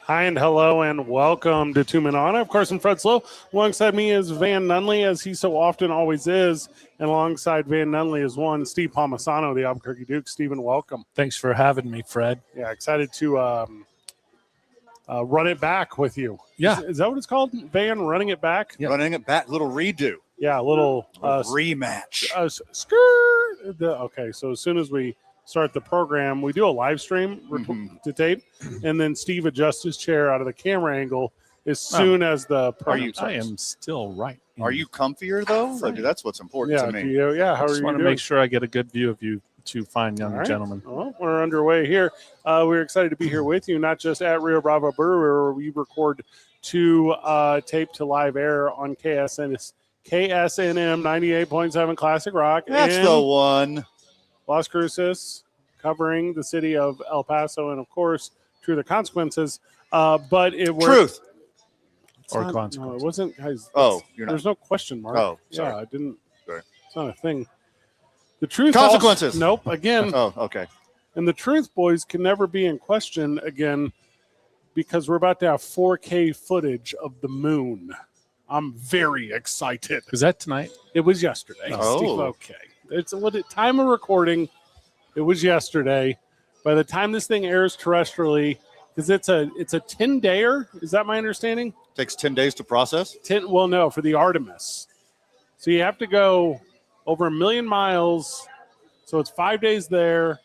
Hi and hello and welcome to 2 Men On. Of course, I'm Fred Slow. Alongside me is Van Nunley, as he so often always is. And alongside Van Nunley is one Steve Palmisano, the Albuquerque Duke. Stephen, welcome. Thanks for having me, Fred. Yeah, excited to run it back with you. Yeah. Is that what it's called, Van? Running it back? Yep. Running it back, little redo. Yeah, little rematch. Skirt. Okay, so as soon as we start the program, we do a live stream to tape, and then Steve adjusts his chair out of the camera angle as soon as the program starts. I am still right. Are you comfier, though? Like, that's what's important to me. How I are just you want to doing? make sure I get a good view of you two fine young gentlemen. Well, we're underway here. We're excited to be here with you, not just at Rio Bravo Brewery, where we record to tape to live air on KSNM 98.7 Classic Rock. That's the one. Las Cruces, covering the city of El Paso, and of course, True the Consequences. But it was Truth or consequences. No, it wasn't. Guys, you're not. There's no question mark. Oh, sorry. Yeah, I didn't. Sorry. It's not a thing. The truth. Consequences. Nope. Again. Oh, okay. And the truth, boys, can never be in question again because we're about to have 4K footage of the moon. I'm very excited. Is that tonight? It was yesterday. Oh. Steve, okay. It's what time of recording. It was yesterday. By the time this thing airs terrestrially, because it's a 10-dayer. Is that my understanding? Takes 10 days to process. Well, no, for the Artemis. So you have to go over 1 million miles. So it's 5 days there,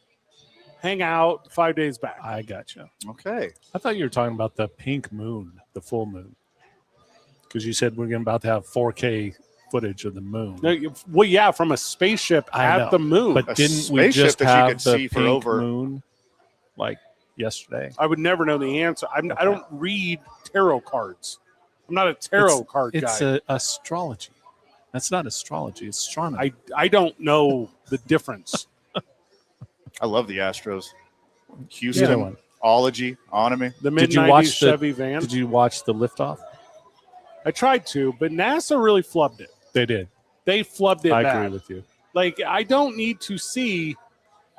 hang out, 5 days back. I gotcha. Okay. I thought you were talking about the pink moon, the full moon, because you said we're about to have 4K footage of the moon. No, well, yeah, from a spaceship at the moon. But didn't we just have the pink moon like yesterday? I would never know the answer. I don't read tarot cards. I'm not a tarot card guy. It's astrology. That's not astrology. It's astronomy. I don't know the difference. I love the Astros. Houston, ology, onomy. The mid-90s Chevy van. Did you watch the liftoff? I tried to, but NASA really flubbed it. They did. They flubbed it I bad. agree with you. Like, I don't need to see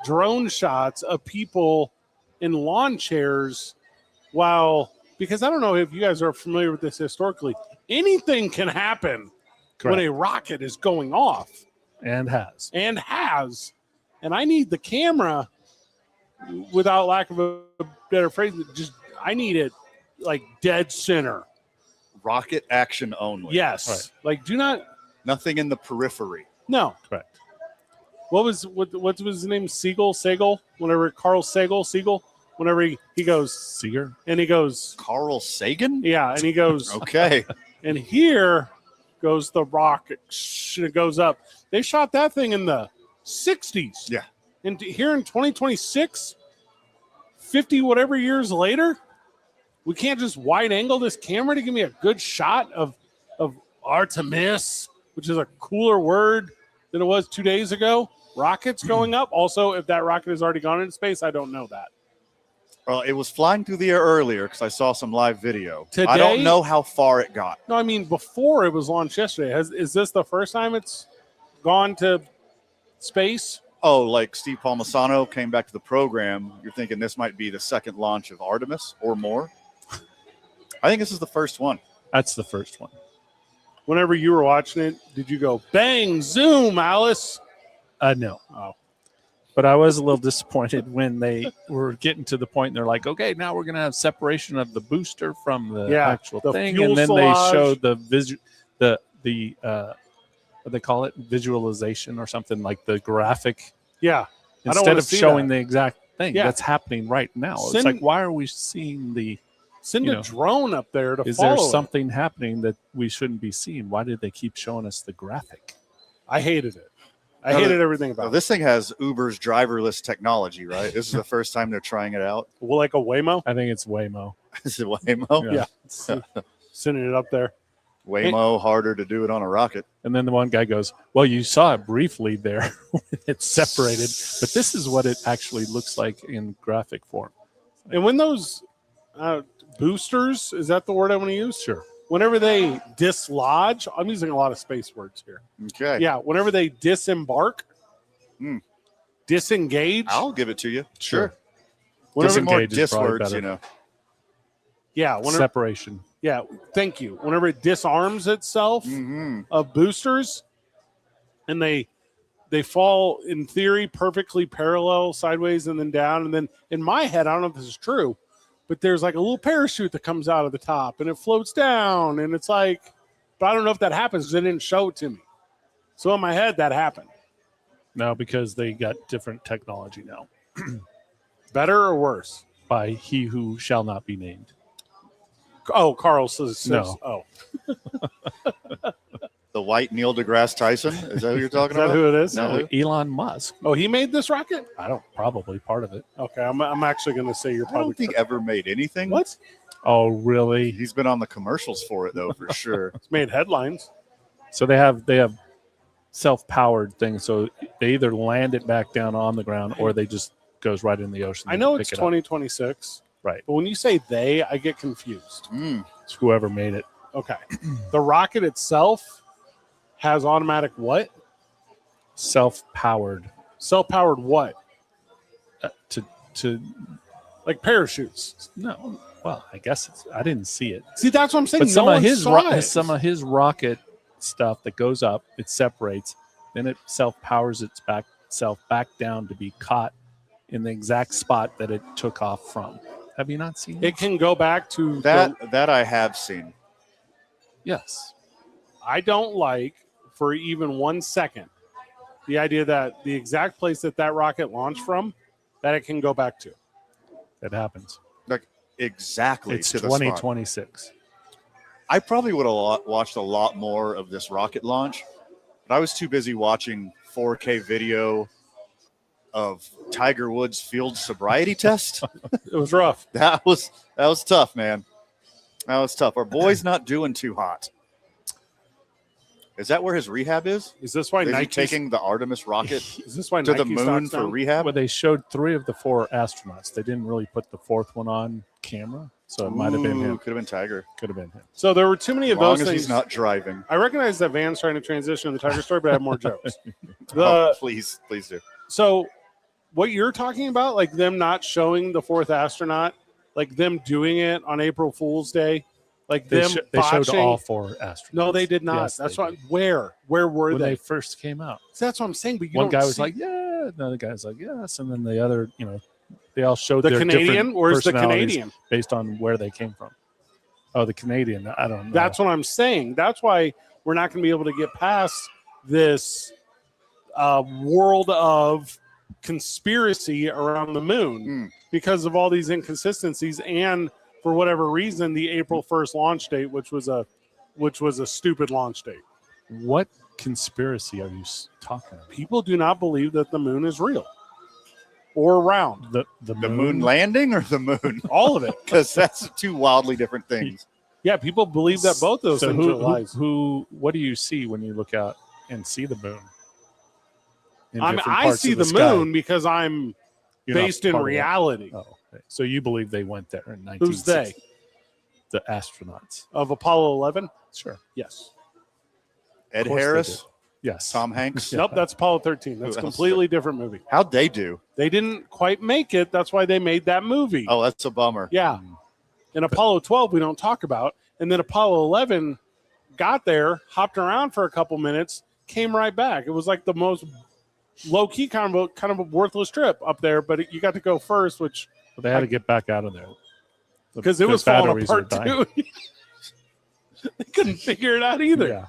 drone shots of people in lawn chairs because I don't know if you guys are familiar with this historically. Anything can happen when a rocket is going off. And has. And I need the camera, without lack of a better phrase, I need it like dead center. Rocket action only. Yes. Right. Like, do not. Nothing in the periphery. No. Correct. What was his name? Siegel? Whenever Carl Siegel? Whenever he goes. Seeger? And he goes. Carl Sagan? Yeah. And he goes. Okay. And here goes the rocket. It goes up. They shot that thing in the 60s. Yeah. And here in 2026, 50 whatever years later, we can't just wide angle this camera to give me a good shot of Artemis, which is a cooler word than it was 2 days ago. Rockets going up. Also, if that rocket has already gone into space, I don't know that. Well, it was flying through the air earlier because I saw some live video. Today, I don't know how far it got. No, I mean, before it was launched yesterday. Is this the first time it's gone to space? Oh, like Steve Palmisano came back to the program. You're thinking this might be the second launch of Artemis or more? I think this is the first one. That's the first one. Whenever you were watching it, did you go, bang, zoom, Alice? No. Oh. But I was a little disappointed when they were getting to the point and they're like, okay, now we're going to have separation of the booster from the actual thing. And then they showed the what they call it, visualization or something, like the graphic. Yeah. Instead of showing the exact thing that's happening right now. It's like, why are we seeing Send a drone up there to follow. Is there something happening that we shouldn't be seeing? Why did they keep showing us the graphic? I hated it. I hated everything about it. This thing has Uber's driverless technology, right? This is the first time they're trying it out. Well, like a Waymo? I think it's Waymo. Is it Waymo? Yeah. Sending it up there. Waymo, harder to do it on a rocket. And then the one guy goes, well, you saw it briefly there. It's separated. But this is what it actually looks like in graphic form. And when those boosters, is that the word I want to use? Sure. Whenever they dislodge, I'm using a lot of space words here. Okay. Yeah, whenever they disembark, disengage. I'll give it to you. Sure. Whenever More dis words, you know. Yeah, separation. Yeah, thank you. Whenever it disarms itself of boosters, and they fall in theory perfectly parallel sideways and then down, and then in my head, I don't know if this is true, but there's like a little parachute that comes out of the top and it floats down, and it's like, but I don't know if that happens because they didn't show it to me. So in my head, that happened. No, because they got different technology now. Better or worse? By he who shall not be named. Oh, Carl says no. Oh. The white Neil deGrasse Tyson? Is that who you're talking Is that about? who it is? No, Elon Musk. Oh, he made this rocket? Probably part of it. Okay, I'm actually going to say you're probably. I don't think ever made anything. What? Oh, really? He's been on the commercials for it, though, for sure. It's made headlines. So they have self-powered things. So they either land it back down on the ground or they just goes right in the ocean. I know it's 2026. Right. But when you say they, I get confused. It's whoever made it. Okay. The rocket itself has automatic what? Self-powered. Self-powered what? To like parachutes. No. Well, I guess I didn't see it. See, that's what I'm saying. But some No of his rocket stuff that goes up, it separates, then it self-powers itself back down to be caught in the exact spot that it took off from. Have you not seen it? It can go back to that I have seen. Yes. I don't like for even 1 second the idea that the exact place that rocket launched from, that it can go back to. It happens. Like exactly. It's to the 2026. spot. I probably would have watched a lot more of this rocket launch, but I was too busy watching 4K video of Tiger Woods' field sobriety test. It was rough. That was tough, man. That was tough. Our boy's not doing too hot. Is that where his rehab is? Is this why Nike's Nike's taking the Artemis rocket is this why to Nike the moon stocks for down? rehab? Well, they showed 3 of the 4 astronauts. They didn't really put the 4th one on camera, so it might have been him. Could have been Tiger. Could have been him. So there were too many As of long those as things. he's not driving. I recognize that Van's trying to transition to the Tiger story, but I have more jokes. Please do. So what you're talking about, like them not showing the 4th astronaut, like them doing it on April Fool's Day, like They them they showed botching- all 4 astronauts. No, they did not. Yes, That's they why. did. Where were When they? they first came out. So that's what I'm saying. But you One don't guy was see- like, yeah. Another guy was like, yes. And then the other, they all showed the their Canadian. different Where's the personalities Canadian? based on where they came from. Oh, the Canadian. I don't know. That's what I'm saying. That's why we're not going to be able to get past this world of conspiracy around the moon because of all these inconsistencies, and for whatever reason, the April 1st launch date, which was a stupid launch date. What conspiracy are you talking about? People do not believe that the moon is real or round. The moon landing or the moon? All of it. Because that's 2 wildly different things. Yeah, people believe that both those things are lies. What do you see when you look out and see the moon? I see the moon because I'm You're not based in part of that. reality. Oh, okay. So you believe they went there in 1960? Who's they? The astronauts. Of Apollo 11? Sure. Yes. Ed course they Harris, Yes. Tom Hanks. Nope, that's Apollo 13. That's a Who else? completely different movie. How'd they do? They didn't quite make it. That's why they made that movie. Oh, that's a bummer. Yeah. And Apollo 12 we don't talk about. And then Apollo 11 got there, hopped around for a couple minutes, came right back. It was like the most low-key kind of a worthless trip up there, but you got to go first, which But they had to get back out of there. because it The was falling batteries were apart dying. too. They couldn't figure it out either. Yeah.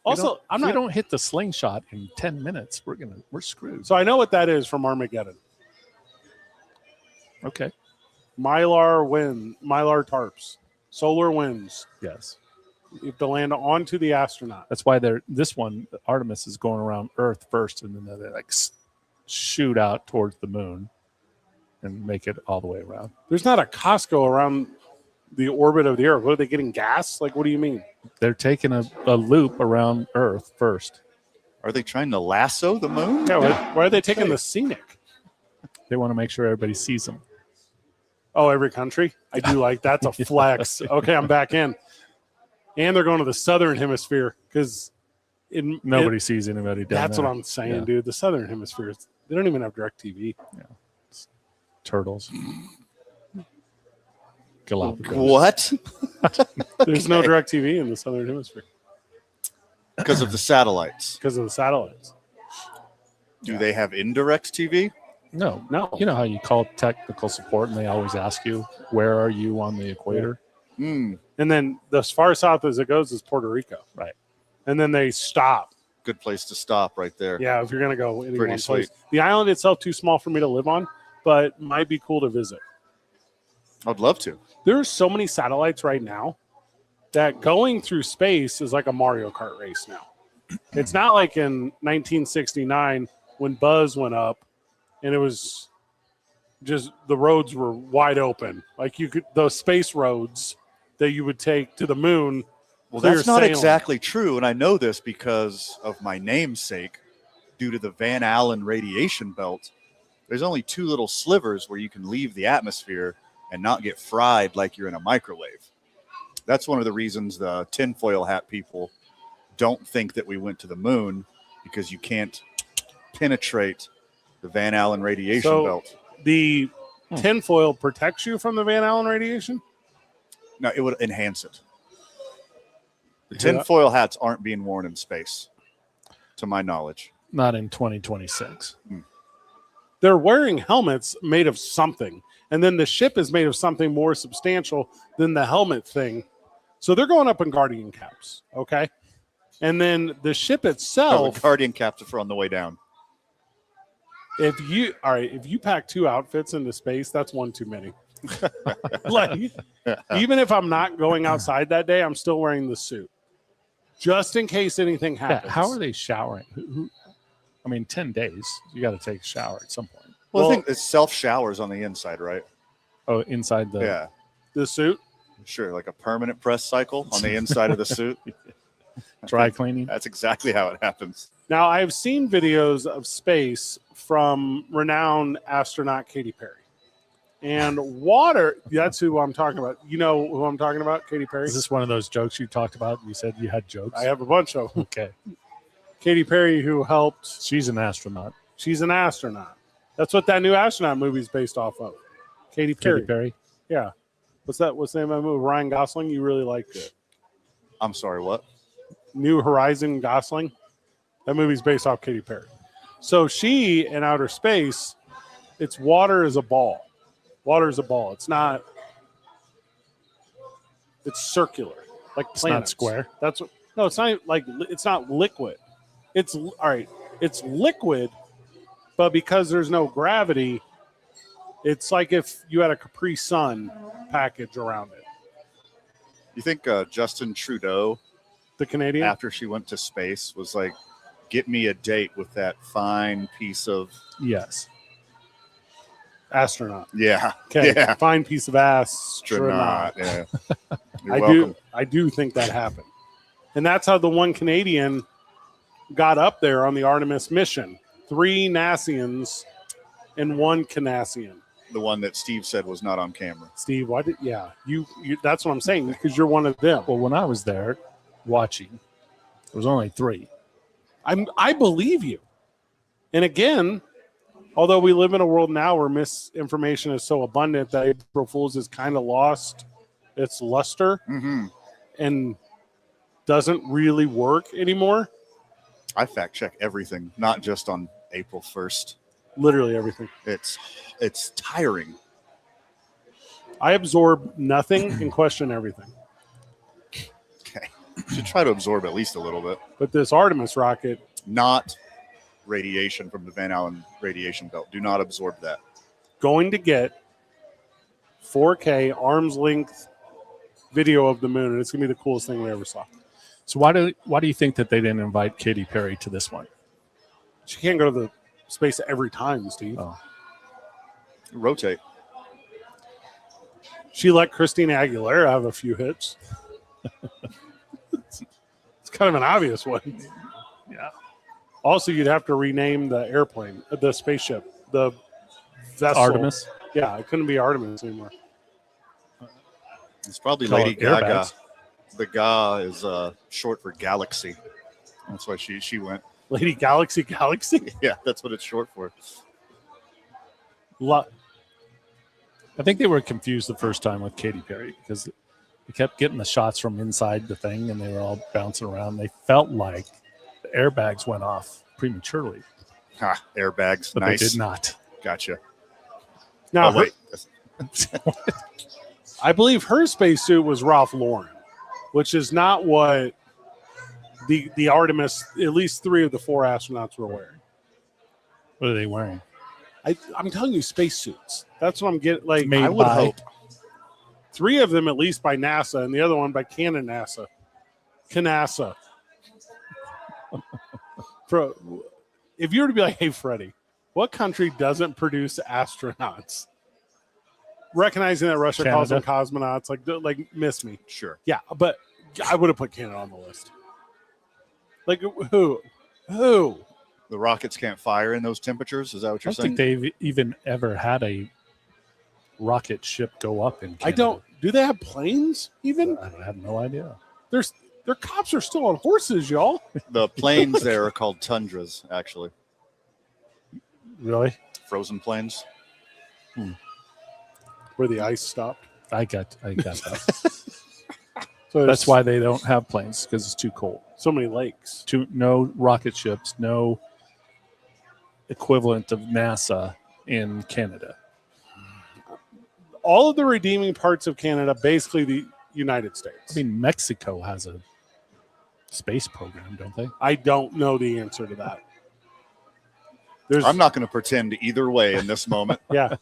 Also, if we don't hit the slingshot in 10 minutes, we're screwed. So I know what that is from Armageddon. Okay. Mylar tarps, solar winds. Yes. You have to land onto the astronaut. That's why this one, Artemis, is going around Earth first, and then they like shoot out towards the moon and make it all the way around. There's not a Costco around the orbit of the Earth. What are they getting gas? Like, what do you mean? They're taking a loop around Earth first. Are they trying to lasso the moon? Yeah, why are they taking the scenic? They want to make sure everybody sees them. Oh, every country? I do like that's a flex. Okay, I'm back in. And they're going to the southern hemisphere because nobody sees anybody down that's there. what I'm saying, Yeah. dude. The southern hemisphere, they don't even have DirecTV. Turtles. Galapagos. What? There's no direct TV in the Southern Hemisphere Because of the satellites. because of the satellites. Do they have indirect TV? No. No. You know how you call technical support and they always ask you, where are you on the equator? Hmm. And then as far south as it goes is Puerto Rico. Right. And then they stop. Good place to stop right there. Yeah, if you're going to go any Pretty one place. sweet. The island itself too small for me to live on, but might be cool to visit. I'd love to. There's so many satellites right now that going through space is like a Mario Kart race now. It's not like in 1969 when Buzz went up and it was just the roads were wide open. Like you could, those space roads that you would take to the moon. Well, clear that's not sailing. exactly true. And I know this because of my namesake. Due to the Van Allen radiation belt, there's only two little slivers where you can leave the atmosphere and not get fried like you're in a microwave. That's one of the reasons the tinfoil hat people don't think that we went to the moon, because you can't penetrate the Van Allen radiation belt. The tinfoil protects you from the Van Allen radiation? No, it would enhance it. The tinfoil hats aren't being worn in space, to my knowledge. Not in 2026. They're wearing helmets made of something. And then the ship is made of something more substantial than the helmet thing. So they're going up in Guardian caps, okay? And then the ship Oh, itself, the Guardian caps are on the way down. if you pack two outfits into space, that's one too many. Like, even if I'm not going outside that day, I'm still wearing the suit. Just in case anything happens. Yeah, how are they showering? I mean, 10 days. You got to take a shower at some point. Well, I think it's self-showers on the inside, right? Oh, inside the... Yeah. The suit? Sure, like a permanent press cycle on the inside of the suit. Dry cleaning. That's exactly how it happens. Now, I've seen videos of space from renowned astronaut Katy Perry. And water, that's who I'm talking about. You know who I'm talking about, Katy Perry? Is this one of those jokes you talked about? You said you had jokes? I have a bunch of them. Okay. Katy Perry, who helped. She's an astronaut. She's an astronaut. That's what that new astronaut movie is based off of. Katy Perry. Katy Perry. Yeah. What's the name of that movie? Ryan Gosling. You really liked it. I'm sorry, what? New Horizon Gosling. That movie's based off Katy Perry. So she, in outer space, it's water is a ball. Water is a ball. It's not. It's circular, like planets. It's not square. That's what. No, it's not like it's not liquid. It's all right. It's liquid, but because there's no gravity, it's like if you had a Capri Sun package around it. You think Justin Trudeau, The Canadian, after she went to space, was like, "Get me a date with that fine piece of..." Yes. astronaut. Yeah. Okay, Yeah. fine piece of astronaut. Yeah. You're welcome. I do think that happened, and that's how the one Canadian got up there on the Artemis mission. 3 Nassians and 1 Canassian. The one that Steve said was not on camera. Steve, why did you that's what I'm saying, because you're one of them. Well, when I was there watching, there was only 3. I believe you. And again, although we live in a world now where misinformation is so abundant that April Fool's has kind of lost its luster and doesn't really work anymore. I fact check everything, not just on April 1st. Literally everything. It's tiring. I absorb nothing and question everything. Okay. You should try to absorb at least a little bit. But this Artemis rocket, Not radiation from the Van Allen radiation belt. Do not absorb that. going to get 4K arm's length video of the moon, and it's gonna be the coolest thing we ever saw. So why do you think that they didn't invite Katy Perry to this one? She can't go to the space every time, Steve. Oh. Rotate. She let Christina Aguilera have a few hits. It's kind of an obvious one. Yeah. Also, you'd have to rename the airplane, the spaceship, the vessel. Artemis. Yeah, it couldn't be Artemis anymore. It's probably Call Lady it Gaga. airbags. The Ga is short for galaxy. That's why she went. Lady Galaxy. Yeah, that's what it's short for. I think they were confused the first time with Katy Perry because they kept getting the shots from inside the thing and they were all bouncing around. They felt like the airbags went off prematurely. Airbags, but nice. They did not. Gotcha. Now, wait. I believe her spacesuit was Ralph Lauren, which is not what the Artemis, at least 3 of the 4 astronauts were wearing. What are they wearing? I'm telling you, spacesuits. That's what I'm getting. Like, Made I would by- hope 3 of them at least by NASA, and the other one by Canasa. If you were to be like, hey, Freddie, what country doesn't produce astronauts? Recognizing that Russia calls them cosmonauts, like miss me. Sure. Yeah, but I would have put Canada on the list. Like, who? The rockets can't fire in those temperatures? Is that what I you're don't think saying? they've even ever had a rocket ship go up in Canada. I don't. Do they have planes even? I have no idea. Their cops are still on horses, y'all. The planes there are called tundras, actually. Really? Frozen plains. Where the ice stopped. I got that. So That's why they don't have planes, because it's too cold. so many lakes. No rocket ships, no equivalent of NASA in Canada. All of the redeeming parts of Canada, basically the United States. I mean, Mexico has a space program, don't they? I don't know the answer to that. I'm not going to pretend either way in this moment. Yeah.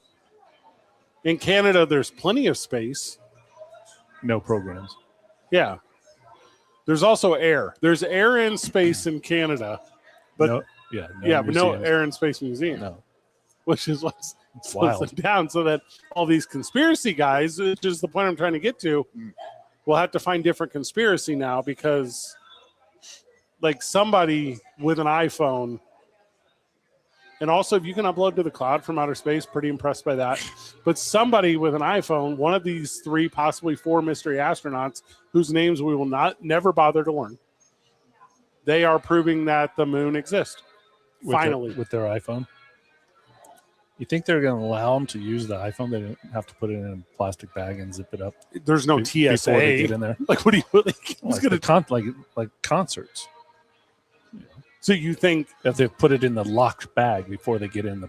In Canada, there's plenty of space. No programs. Yeah. There's also air. There's air and space in Canada. But no air and space museum. No. Which is what's wild. it down, so that all these conspiracy guys, which is the point I'm trying to get to, will have to find different conspiracy now because like somebody with an iPhone, and also if you can upload to the cloud from outer space, pretty impressed by that. But somebody with an iPhone, one of these 3, possibly 4 mystery astronauts whose names we will never bother to learn, they are proving that the moon exists. Finally. With their iPhone. You think they're going to allow them to use the iPhone? They don't have to put it in a plastic bag and zip it up. There's no before they TSA. get in there. Like, what do you like? Like concerts. So you think That they put it in the locked bag before they get in the.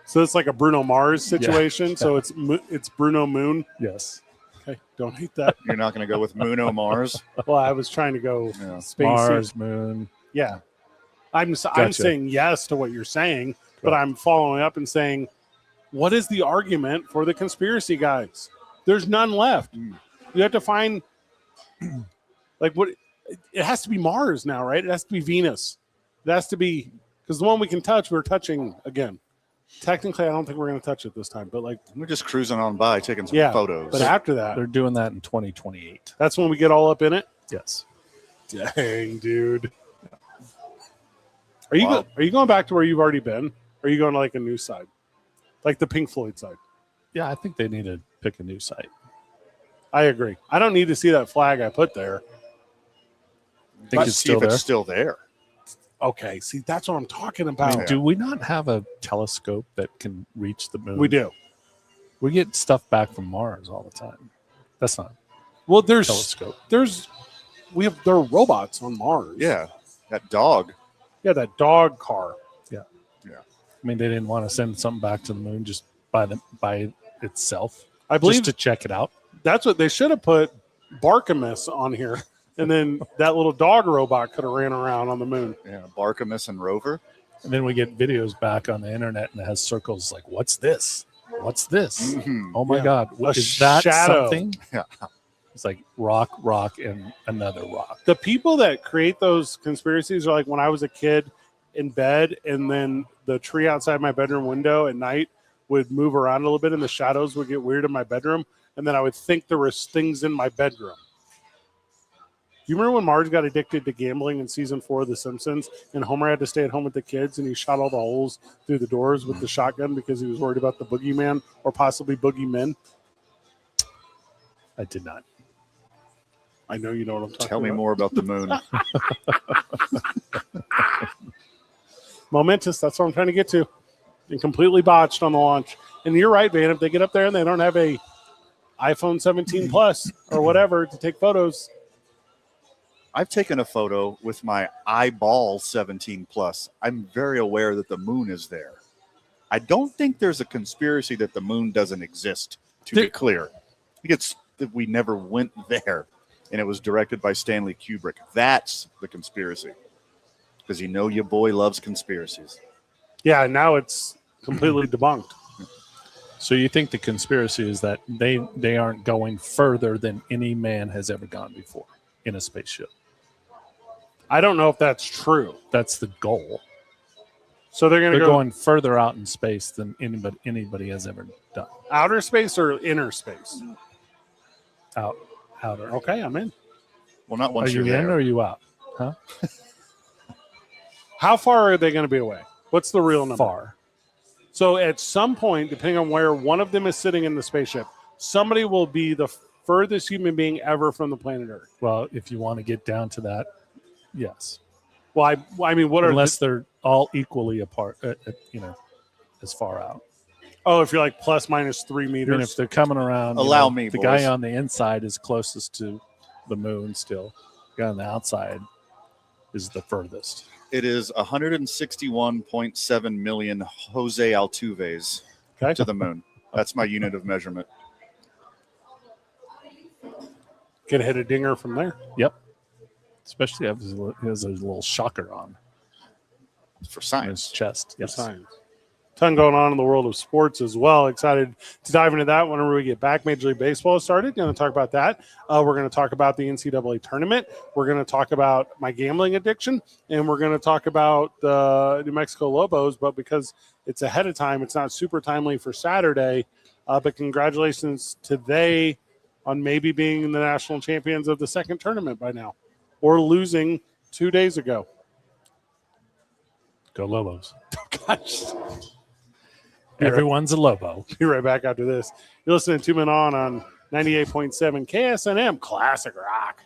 so? It's like a Bruno Mars situation. Yeah. So it's Bruno Moon. Yes. Okay, don't hate that. You're not going to go with Muno Mars. Well, I was trying to go space. Mars, moon. Yeah, I'm Gotcha. saying yes to what you're saying, but I'm following up and saying, what is the argument for the conspiracy guys? There's none left. You have to find like what. It has to be Mars now, right? It has to be Venus. It has to be because the one we can touch, we're touching again. Technically, I don't think we're going to touch it this time, but like We're just cruising on by, taking some photos. But after that, They're doing that in 2028. that's when we get all up in it. Yes. Dang, dude. Are you Wow. are you going back to where you've already been? Or are you going to like a new side, like the Pink Floyd side? Yeah, I think they need to pick a new site. I agree. I don't need to see that flag I put there. I think it's still there. It's still there. Okay, see, that's what I'm talking I about. mean, do we not have a telescope that can reach the moon? We do. We get stuff back from Mars all the time. That's not Well, a telescope. there are robots on Mars. Yeah. That dog. Yeah, that dog car. I mean, they didn't want to send something back to the moon just by itself. I believe just to check it out. that's what they should have put Barkamus on here. And then that little dog robot could have ran around on the moon. Yeah. Barkamus and Rover. And then we get videos back on the internet and it has circles like, what's this? What's this? Mhm. Oh my Yeah. God. A Is that shadow. something? Yeah. It's like rock, and another rock. The people that create those conspiracies are like when I was a kid in bed, and then the tree outside my bedroom window at night would move around a little bit and the shadows would get weird in my bedroom. And then I would think there was things in my bedroom. Do you remember when Marge got addicted to gambling in season 4 of The Simpsons and Homer had to stay at home with the kids and he shot all the holes through the doors with the shotgun because he was worried about the boogeyman or possibly boogeymen? I did not. I know you know what I'm talking Tell me about. more about the moon. Momentous, that's what I'm trying to get to. And completely botched on the launch. And you're right, Van. If they get up there and they don't have a iPhone 17 Plus or whatever to take photos. I've taken a photo with my eyeball 17 Plus. I'm very aware that the moon is there. I don't think there's a conspiracy that the moon doesn't exist, to be clear. I think it's that we never went there, and it was directed by Stanley Kubrick. That's the conspiracy. Because your boy loves conspiracies. Yeah, now it's completely debunked. So you think the conspiracy is that they aren't going further than any man has ever gone before in a spaceship? I don't know if that's true. That's the goal. So they're They're going further out in space than anybody has ever done. Outer space or inner space? Outer. Okay, I'm in. Well, not once Are you you're in there. or are you out? Huh? How far are they going to be away? What's the real number? Far. So at some point, depending on where one of them is sitting in the spaceship, somebody will be the furthest human being ever from the planet Earth. Well, if you want to get down to that, yes. Well, I mean, what are unless they're all equally apart, as far out. Oh, if you're like plus minus 3 meters. I mean, if they're coming around, Allow me, the boys. guy on the inside is closest to the moon still. The guy on the outside is the furthest. It is 161.7 million Jose Altuves to the moon. That's my unit of measurement. Can hit a dinger from there. Yep. Especially if he has a little shocker on For his science. chest. Yes. Science. Ton going on in the world of sports as well. Excited to dive into that whenever we get back. Major League Baseball has started. Going to talk about that. We're going to talk about the NCAA tournament. We're going to talk about my gambling addiction, and we're going to talk about the New Mexico Lobos. But because it's ahead of time, it's not super timely for Saturday. But congratulations to they on maybe being the national champions of the second tournament by now, or losing 2 days ago. Go Lobos. Gosh. Everyone's a Lobo. Be right back after this. You're listening to 2 Men on 98.7 KSNM Classic Rock.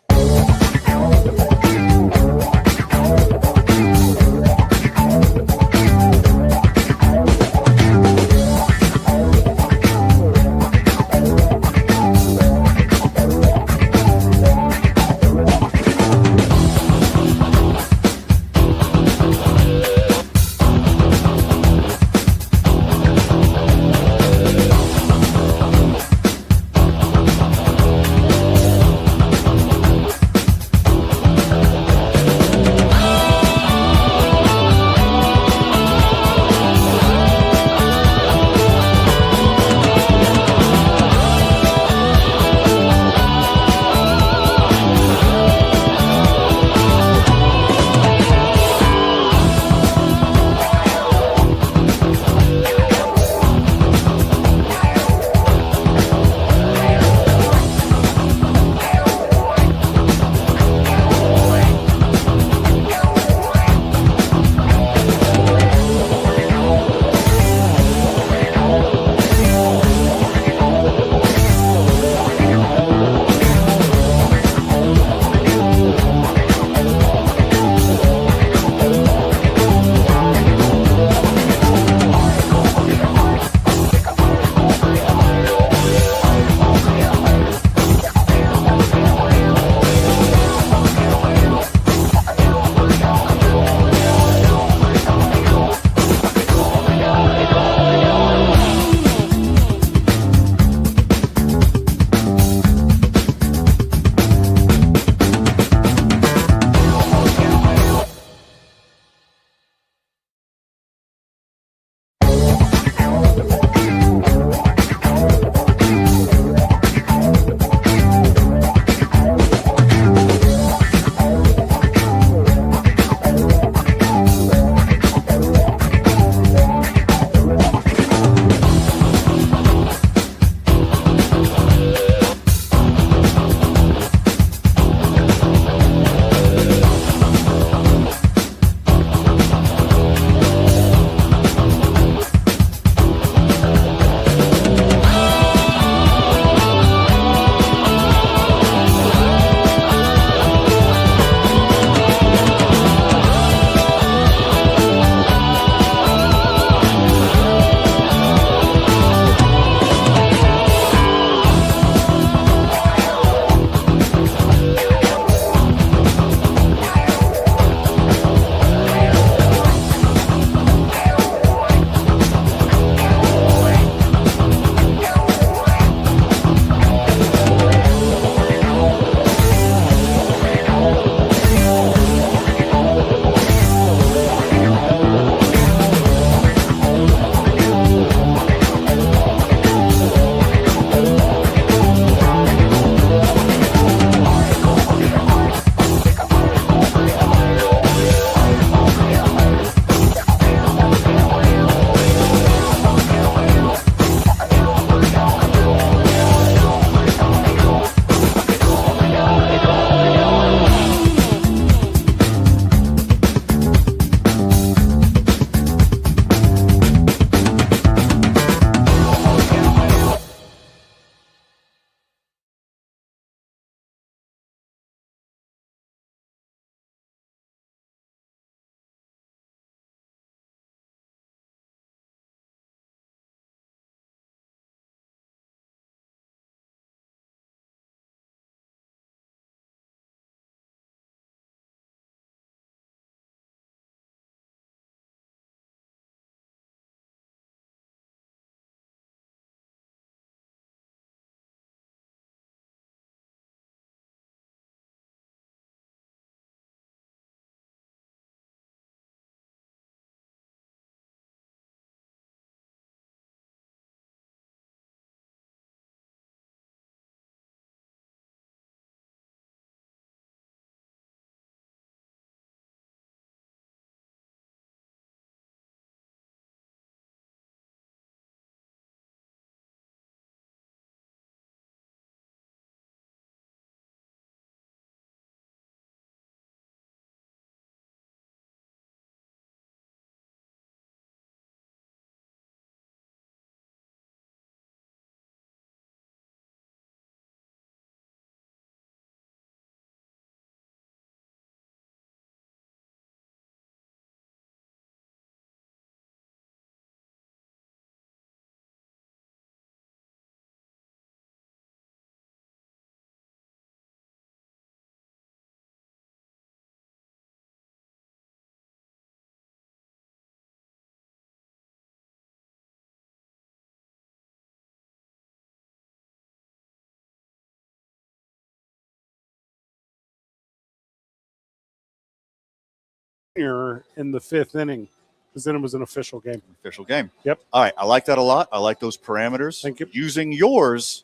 Jr. in the 5th inning, because then it was an official game. Official game. Yep. All right. I like that a lot. I like those parameters. Thank you. Using yours,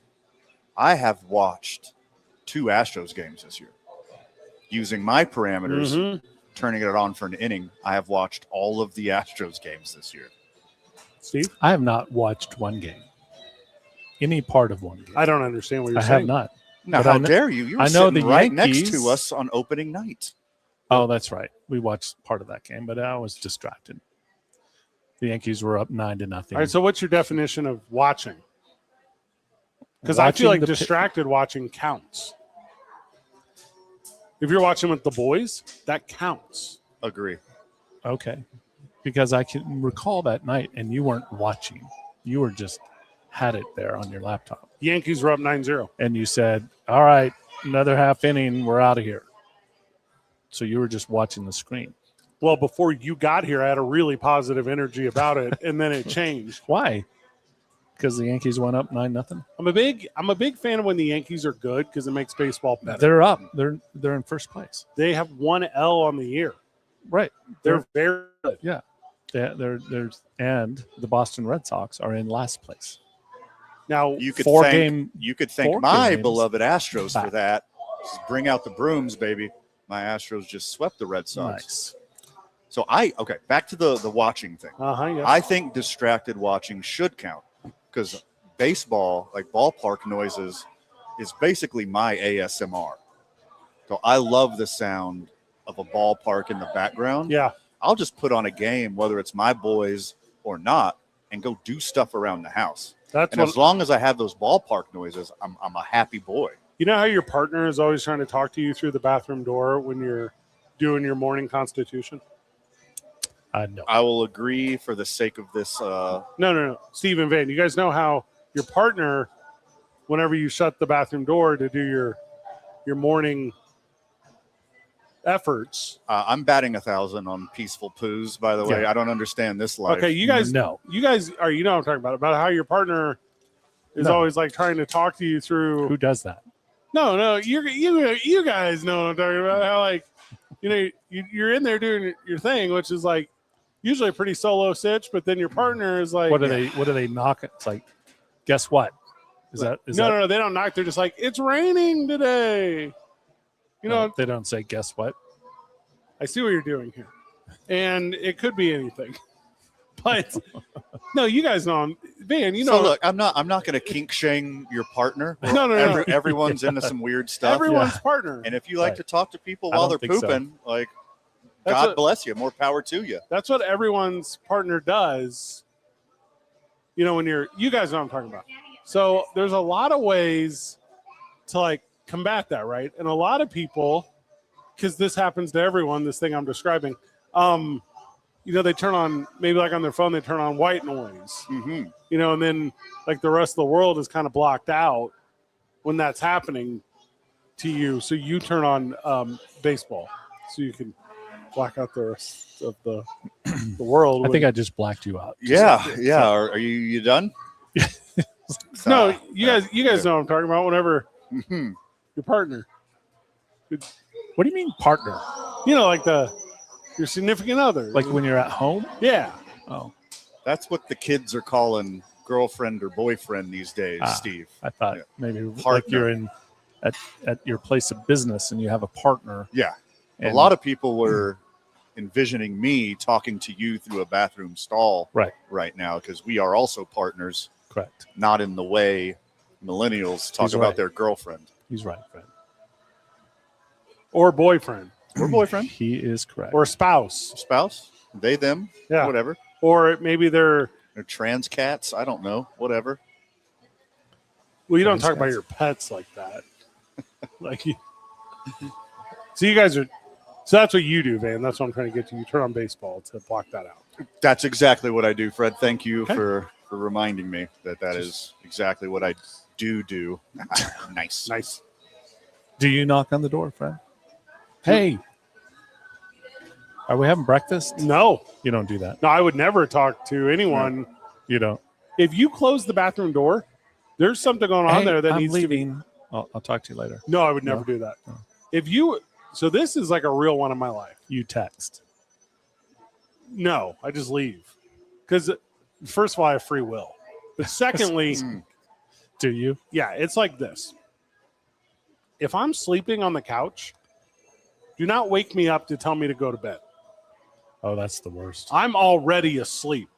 I have watched 2 Astros games this year. Using my parameters, turning it on for an inning, I have watched all of the Astros games this year. Steve? I have not watched one game. Any part of one game. I don't understand what you're I saying. have not. Now, But how I kn- dare you? You were I know sitting the right next to Yankees- us on opening night. Oh, that's right. We watched part of that game, but I was distracted. The Yankees were up 9-0. All right, so what's your definition of watching? Because I feel Watching like the distracted watching counts. If you're watching with the boys, that counts. Agree. Okay. Because I can recall that night and you weren't watching. You were just had it there on your laptop. Yankees were up 9-0. And you said, all right, another half inning, we're out of here. So you were just watching the screen. Well, before you got here, I had a really positive energy about it, and then it changed. Why? Because the Yankees went up 9-0. I'm a big fan of when the Yankees are good because it makes baseball better. They're up. They're in first place. They have 1 L on the year. Right. They're very good. Yeah. They're and the Boston Red Sox are in last place. Now, You could Four thank game- my games beloved Astros for back. that. Just bring out the brooms, baby. My Astros just swept the Red Sox. Nice. So back to the watching thing. yeah. I think distracted watching should count because baseball, like ballpark noises, is basically my ASMR. So I love the sound of a ballpark in the background. Yeah. I'll just put on a game, whether it's my boys or not, and go do stuff around the house. That's And what as long as I have those ballpark noises, I'm a happy boy. you know how your partner is always trying to talk to you through the bathroom door when you're doing your morning constitution? No. I will agree for the sake of this. No. Steve and Van, you guys know how your partner, whenever you shut the bathroom door to do your morning efforts. I'm batting 1,000 on peaceful poos, by the way. Yeah. I don't understand this life. Okay, you guys No. are, you know what I'm talking about how your partner is No. always like trying to talk to you through. Who does that? No, you guys know what I'm talking about. How like, you're in there doing your thing, which is like usually a pretty solo sitch, but then your partner is like, What do they knock? It's like, guess what? No, they don't knock. They're just like, it's raining today. They don't say, guess what? I see what you're doing here, and it could be anything. But no, you guys know, Van. So look, I'm not going to kink shame your partner. No. Everyone's into some weird stuff. Everyone's partner. And if you like Right. to talk to people I while don't they're think so. pooping, like, That's God what- bless you. More power to you. That's what everyone's partner does. When you guys know what I'm talking about. So there's a lot of ways to like combat that, right? And a lot of people, because this happens to everyone, this thing I'm describing, they turn on, maybe like on their phone, they turn on white noise, Mm-hmm. and then like the rest of the world is kind of blocked out when that's happening to you. So you turn on baseball so you can block out the rest of the world. I think I just blacked you out. Yeah. Are you done? No, you guys know what I'm talking about. Whenever Mhm. your partner, What do you mean partner? like your significant other, Like when you're at home? yeah, Oh, That's what the kids are calling girlfriend or boyfriend these days, Ah. Steve. I thought Yeah. maybe like Partner. you're in at your place of business and you have a partner. Yeah. And, A lot of people were envisioning me talking to you through a bathroom stall right, now because we are also partners, correct. not in the way millennials talk He's about right. their girlfriend. He's right, Fred. or boyfriend, Or boyfriend, He is correct. or spouse, spouse, they, them, yeah, whatever. or maybe they're. They're trans cats. I don't know. Whatever. Well, you don't Trans talk about cats. your pets like that, So you guys are. So that's what you do, Van. That's what I'm trying to get to. You turn on baseball to block that out. That's exactly what I do, Fred. Thank you Okay. for reminding me that is exactly what I do. Nice. Nice. Do you knock on the door, Fred? Hey, are we having breakfast? No, You don't do that. I would never talk to anyone. You don't. If you close the bathroom door, there's something going on Hey, there that I'm needs leaving. to I'll talk to you later. be. No, I would never No? do that. No. If you, so this is like a real one in my life. You text. No, I just leave. Because first of all, I have free will. But secondly, do you? Yeah, it's like this. If I'm sleeping on the couch, do not wake me up to tell me to go to bed. Oh, that's the worst. I'm already asleep.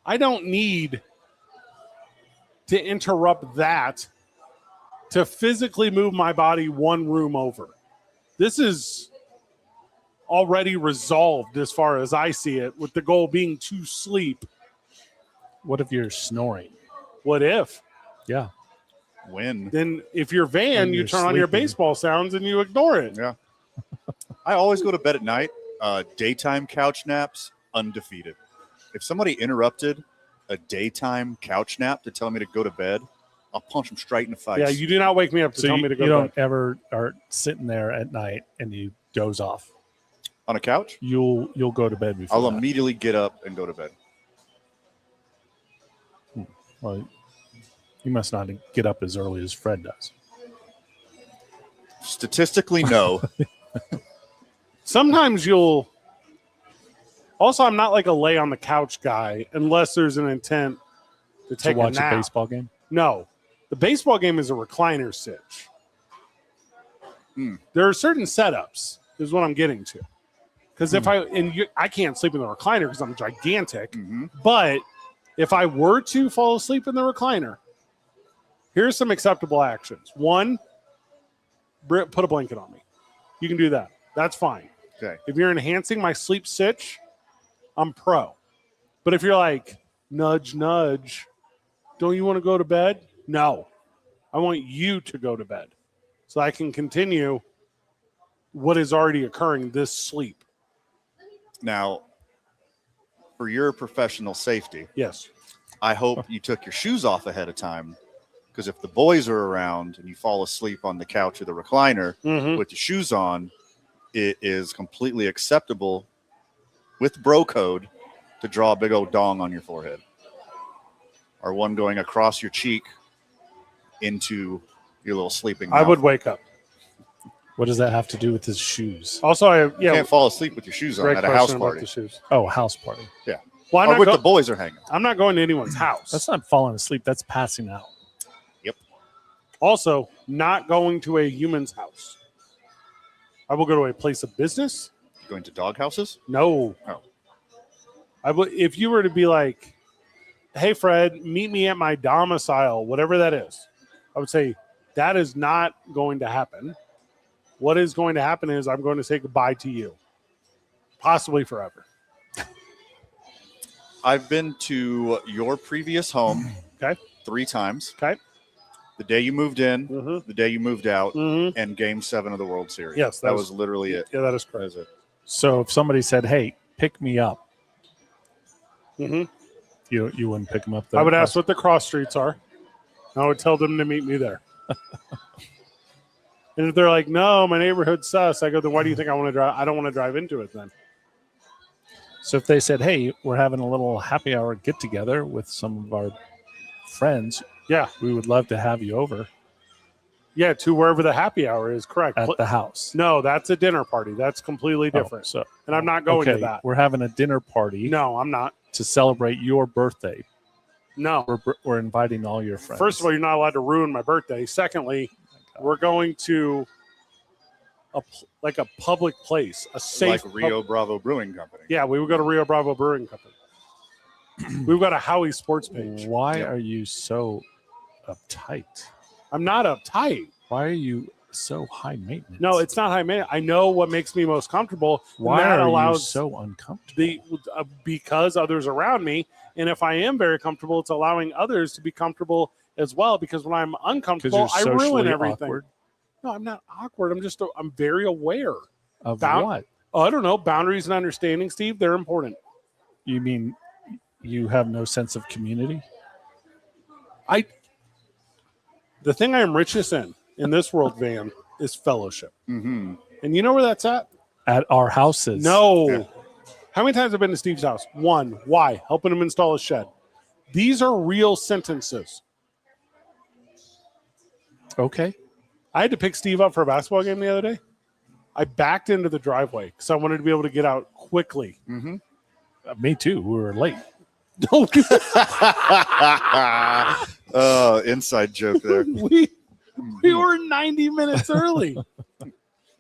I don't need to interrupt that to physically move my body one room over. This is already resolved as far as I see it, with the goal being to sleep. What if you're snoring? What if? Yeah. When? Then if you're Van, you turn on your baseball sounds and you ignore it. Yeah. I always go to bed at night. Daytime couch naps, undefeated. If somebody interrupted a daytime couch nap to tell me to go to bed, I'll punch them straight in the face. Yeah, you do not wake me up to tell me to go to bed. You don't ever are sitting there at night and you doze off. On a couch? You'll go to bed before I'll that. immediately get up and go to bed. Well, you must not get up as early as Fred does. Statistically, no. Sometimes you'll. Also, I'm not like a lay on the couch guy unless there's an intent to take watch a nap. A baseball game? No. The baseball game is a recliner sitch. There are certain setups, is what I'm getting to. Because if I can't sleep in the recliner because I'm gigantic, but if I were to fall asleep in the recliner, here's some acceptable actions. One, put a blanket on me. You can do that. That's fine. Okay. If you're enhancing my sleep sitch, I'm pro. But if you're like, nudge, nudge, don't you want to go to bed? No. I want you to go to bed so I can continue what is already occurring, this sleep. Now, for your professional safety, yes, I hope you took your shoes off ahead of time, because if the boys are around and you fall asleep on the couch or the recliner with your shoes on, it is completely acceptable with bro code to draw a big old dong on your forehead, or one going across your cheek into your little sleeping mouth. I would wake up. What does that have to do with his shoes? Also, you can't fall asleep with your shoes on at a house party. The shoes. Oh, house party. Yeah. Well, or with the boys are hanging. I'm not going to anyone's house. That's not falling asleep. That's passing out. Yep. Also, not going to a human's house. I will go to a place of business. You going to dog houses? No. Oh. I would, if you were to be like, hey, Fred, meet me at my domicile, whatever that is, I would say that is not going to happen. What is going to happen is I'm going to say goodbye to you, possibly forever. I've been to your previous home 3 times. Okay. The day you moved in, the day you moved out, and Game 7 of the World Series. Yes. That was literally it. Yeah, that is correct. That was it. So if somebody said, hey, pick me up, Mm-hmm. You wouldn't pick them up there? I would ask what the cross streets are. I would tell them to meet me there. And if they're like, no, my neighborhood's sus, I go, then why do you think I want to drive? I don't want to drive into it then. So if they said, hey, we're having a little happy hour get together with some of our friends, yeah, we would love to have you over. Yeah, to wherever the happy hour is, correct. At the house. No, that's a dinner party. That's completely different. And I'm not going to that. We're having a dinner party. No, I'm not. To celebrate your birthday. No. We're inviting all your friends. First of all, you're not allowed to ruin my birthday. Secondly, we're going to a public place, a safe. Like Rio Bravo Brewing Company. Yeah, we would go to Rio Bravo Brewing Company. We've got a Howie Sports page. Why are you so uptight? I'm not uptight. Why are you so high maintenance? No, it's not high maintenance. I know what makes me most comfortable. Why are you so uncomfortable? Because others around me. And if I am very comfortable, it's allowing others to be comfortable as well. Because when I'm uncomfortable, I ruin everything. Awkward? No, I'm not awkward. I'm very aware. Of what? I don't know. Boundaries and understanding, Steve, they're important. You mean you have no sense of community? The thing I am richest in this world, Van, is fellowship. Mm-hmm. And you know where that's at? At our houses. No. Yeah. How many times have I been to Steve's house? 1. Why? Helping him install a shed. These are real sentences. Okay. I had to pick Steve up for a basketball game the other day. I backed into the driveway because I wanted to be able to get out quickly. Mm-hmm. Me too. We were late. Inside joke there. we were 90 minutes early.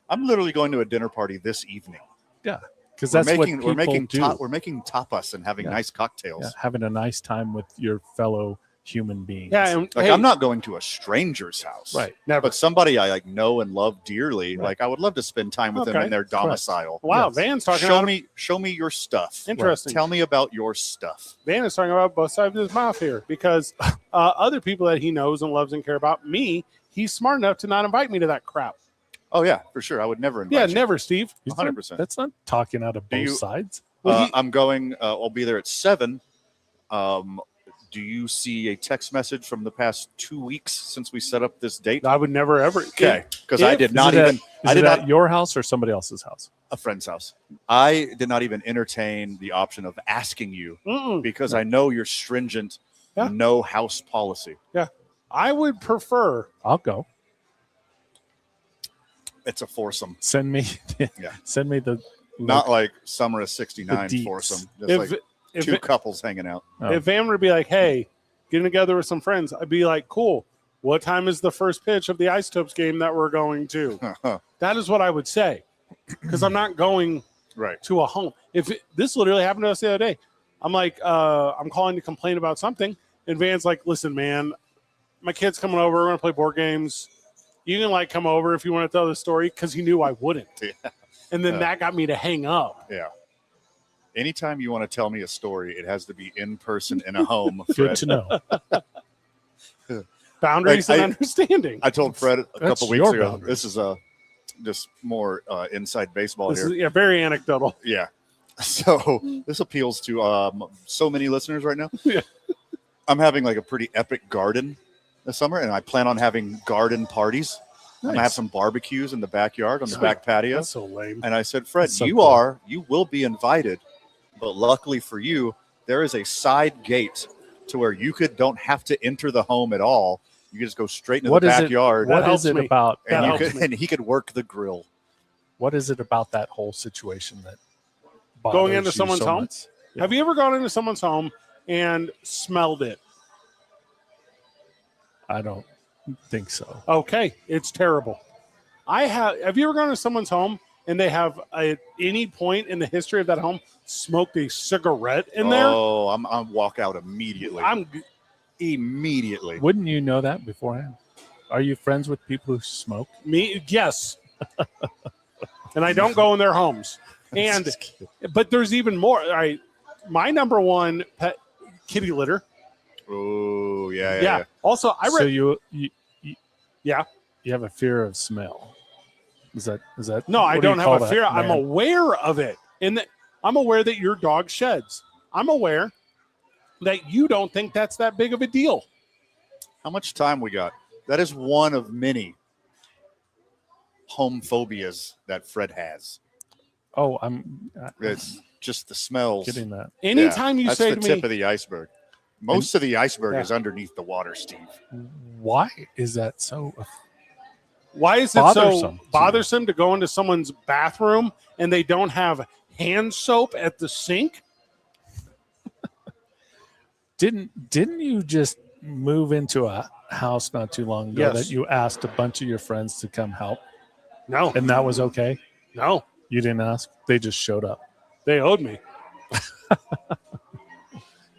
I'm literally going to a dinner party this evening. Yeah, because that's what people do. We're making tapas and having nice cocktails. Yeah, having a nice time with your fellow human beings. Yeah, and, I'm not going to a stranger's house, right? Never. But somebody I know and love dearly. Right. Like I would love to spend time with them in their domicile. Wow, Yes. Van's talking Show me your stuff. Interesting. Tell me about your stuff. Van is talking about both sides of his mouth here because other people that he knows and loves and care about, me, he's smart enough to not invite me to that crap. Oh yeah, for sure. I would never invite you. Never, Steve. 100%. That's not talking out of both sides. I'm going. I'll be there at 7. Do you see a text message from the past 2 weeks since we set up this date? I would never ever. Okay, because I did not even. I did not at your house or somebody else's house. A friend's house. I did not even entertain the option of asking you because I know you're stringent. Yeah. No house policy. Yeah, I would prefer. I'll go. It's a foursome. Send me. Send me the. Not like Summer of '69 deets. foursome. Just two couples hanging out. Oh. If Van were to be like, hey, getting together with some friends, I'd be like, cool. What time is the first pitch of the Isotopes game that we're going to? That is what I would say. Because I'm not going to a home. This literally happened to us the other day. I'm like, I'm calling to complain about something. And Van's like, listen, man, my kid's coming over. We're going to play board games. You can come over if you want to tell the story, because he knew I wouldn't. Yeah. And then that got me to hang up. Yeah. Anytime you want to tell me a story, it has to be in person in a home. Good to know. Boundaries and understanding. I told Fred a couple weeks ago. Boundary. This is just more inside baseball This here. is very anecdotal. Yeah. So this appeals to so many listeners right now. Yeah. I'm having a pretty epic garden this summer, and I plan on having garden parties. I'm gonna have some barbecues in the backyard on the back patio. That's so lame. And I said, Fred, so you will be invited, but luckily for you, there is a side gate to where you don't have to enter the home at all. You can just go straight into the backyard. What is it about? And he could work the grill. What is it about that whole situation that going into someone's home? Much? Yeah. Have you ever gone into someone's home and smelled it? I don't think so. Okay, it's terrible. Have you ever gone to someone's home and they have at any point in the history of that home smoked a cigarette in there? Oh, I'm walk out immediately. Immediately. Wouldn't you know that beforehand? Are you friends with people who smoke? Me, yes. And I don't go in their homes. But there's even more. All right, my number one pet, kitty litter. Oh, yeah. Also, I read. So you yeah. You have a fear of smell. Is that? No, I don't have a fear. Man? I'm aware of it. I'm aware that your dog sheds. I'm aware that you don't think that's that big of a deal. How much time we got? That is one of many home phobias that Fred has. Oh, It's just the smells. Getting that. Anytime you say to me, that's the tip of the iceberg. Most of the iceberg is underneath the water, Steve. Why is that so? Why is it so bothersome to go into someone's bathroom and they don't have hand soap at the sink? Didn't you just move into a house not too long ago that you asked a bunch of your friends to come help? No. And that was okay? No. You didn't ask? They just showed up. They owed me.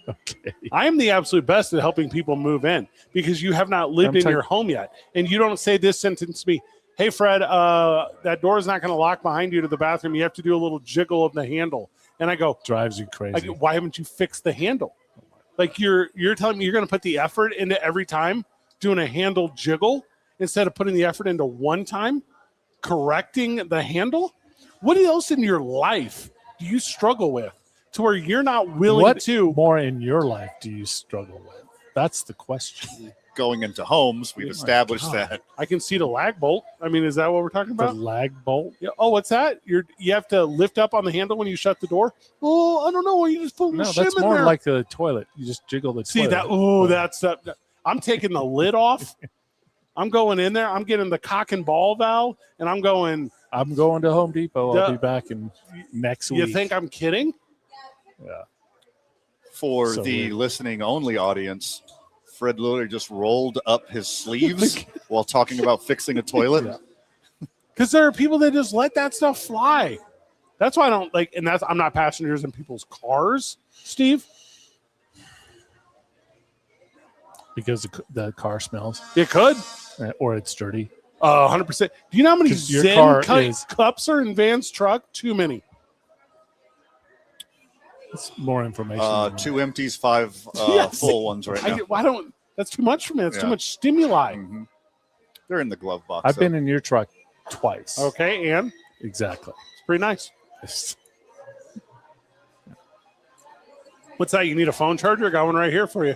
Okay. I am the absolute best at helping people move in because you have not lived in your home yet. And you don't say this sentence to me, hey, Fred, that door is not going to lock behind you to the bathroom. You have to do a little jiggle of the handle. And I go, drives you crazy. Why haven't you fixed the handle? Like you're telling me you're going to put the effort into every time doing a handle jiggle instead of putting the effort into one time correcting the handle? What else in your life do you struggle with to where you're not willing to? What more in your life do you struggle with? That's the question. Going into homes, we've established that. I can see the lag bolt. I mean, is that what we're talking about? The lag bolt? Yeah. Oh, what's that? You have to lift up on the handle when you shut the door? Oh, I don't know. You just put no, shim that's in more there. like the toilet. You just jiggle the toilet. See that? Oh, that's I'm taking the lid off. I'm going in there. I'm getting the cock and ball valve, and I'm going to Home Depot. I'll be back in next week. You think I'm kidding? Yeah. For So the weird. listening only audience, Fred literally just rolled up his sleeves while talking about fixing a toilet. Yeah. Because there are people that just let that stuff fly. That's why I don't like, and I'm not passengers in people's cars, Steve. Because the car smells, It could. or it's dirty. 100%. Do you know how many 'Cause your Zen car is- cups are in Van's truck? Too many. It's more information. 2 empties, 5 Yes. full ones right now. I don't. That's too much for me. That's too Yeah. much stimuli. Mm-hmm. They're in the glove box. I've though. been in your truck twice. Okay, and Exactly. it's pretty nice. What's that? You need a phone charger? I got one right here for you.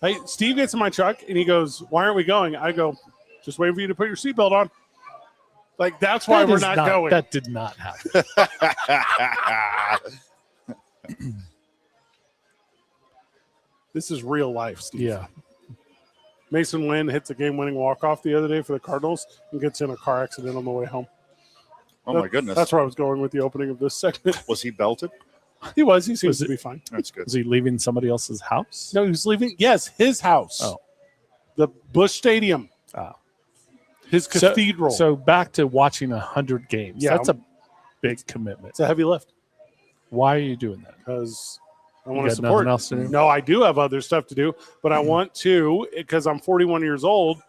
Hey, Steve gets in my truck and he goes, "Why aren't we going?" I go, "Just waiting for you to put your seatbelt on." Like, that's why we're not going. That did not happen. This is real life, Steve. Yeah. Mason Wynn hits a game-winning walk-off the other day for the Cardinals and gets in a car accident on the way home. Oh, my goodness. That's where I was going with the opening of this segment. Was he belted? He was. He seems Was to it- be fine. That's good. Is he leaving somebody else's house? No, he was leaving. Yes, his house. Oh. The Busch Stadium. Oh. His cathedral. So back to watching 100 games. Yeah. That's a big commitment. It's a heavy lift Why are you doing that? because I You want to got support. nothing else to do? No, I do have other stuff to do, but I want to, because I'm 41 years old,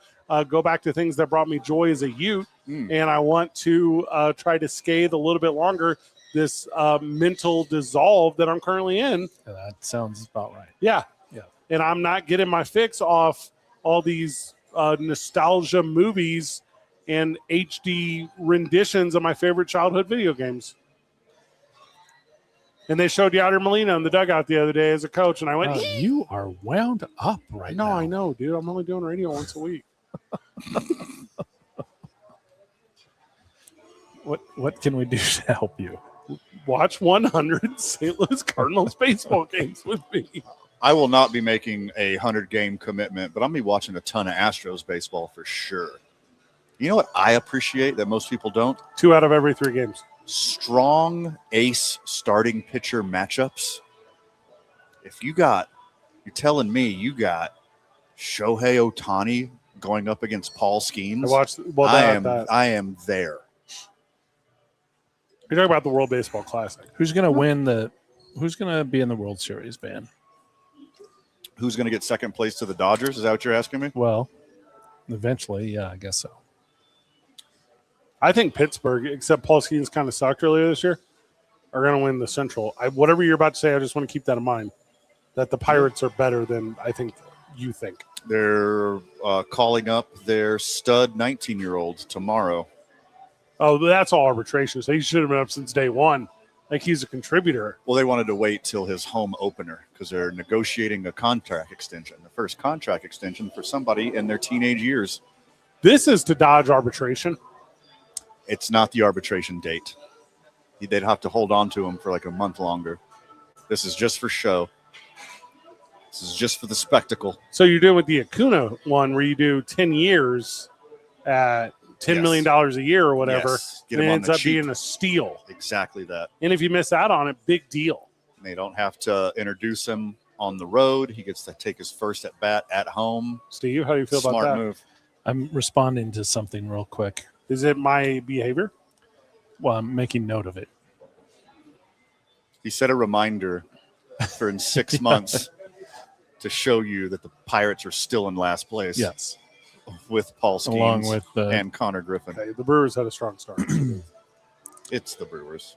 go back to things that brought me joy as a youth, and I want to try to scathe a little bit longer this mental dissolve that I'm currently in. Yeah, that sounds about right. Yeah. Yeah. And I'm not getting my fix off all these nostalgia movies and HD renditions of my favorite childhood video games. And they showed Yadier Molina in the dugout the other day as a coach, and I went, You are wound up right no, now. I know, dude. I'm only doing radio once a week. What can we do to help you? Watch 100 St. Louis Cardinals baseball games with me. I will not be making a 100-game commitment, but I'm going to be watching a ton of Astros baseball for sure. You know what I appreciate that most people don't? 2 out of every 3 games. Strong ace starting pitcher matchups. If you're telling me you got Shohei Ohtani going up against Paul Skeens, I watched. Well, I am there. You're talking about the World Baseball Classic. Who's going to win who's going to be in the World Series, Van? Who's going to get second place to the Dodgers? Is that what you're asking me? Well, eventually, yeah, I guess so. I think Pittsburgh, except Paul Skeens kind of sucked earlier this year, are going to win the Central. Whatever you're about to say, I just want to keep that in mind, that the Pirates are better than I think you think. They're calling up their stud 19-year-old tomorrow. Oh, that's all arbitration. So he should have been up since day one. Like, he's a contributor. Well, they wanted to wait till his home opener because they're negotiating a contract extension, the first contract extension for somebody in their teenage years. This is to dodge arbitration. It's not the arbitration date. They'd have to hold on to him for like a month longer. This is just for show. This is just for the spectacle. So you're doing with the Acuna one where you do 10 years at $10 million a year or whatever. Yes. Get And him it on ends the up cheap. being a steal. Exactly that. And if you miss out on it, big deal. They don't have to introduce him on the road. He gets to take his first at bat at home. Steve, how do you feel about Smart that? move. I'm responding to something real quick. Is it my behavior? Well, I'm making note of it. He set a reminder for in 6 months to show you that the Pirates are still in last place. Yes. With Paul Skeens Along with and Connor Griffin. Okay, the Brewers had a strong start. It's the Brewers.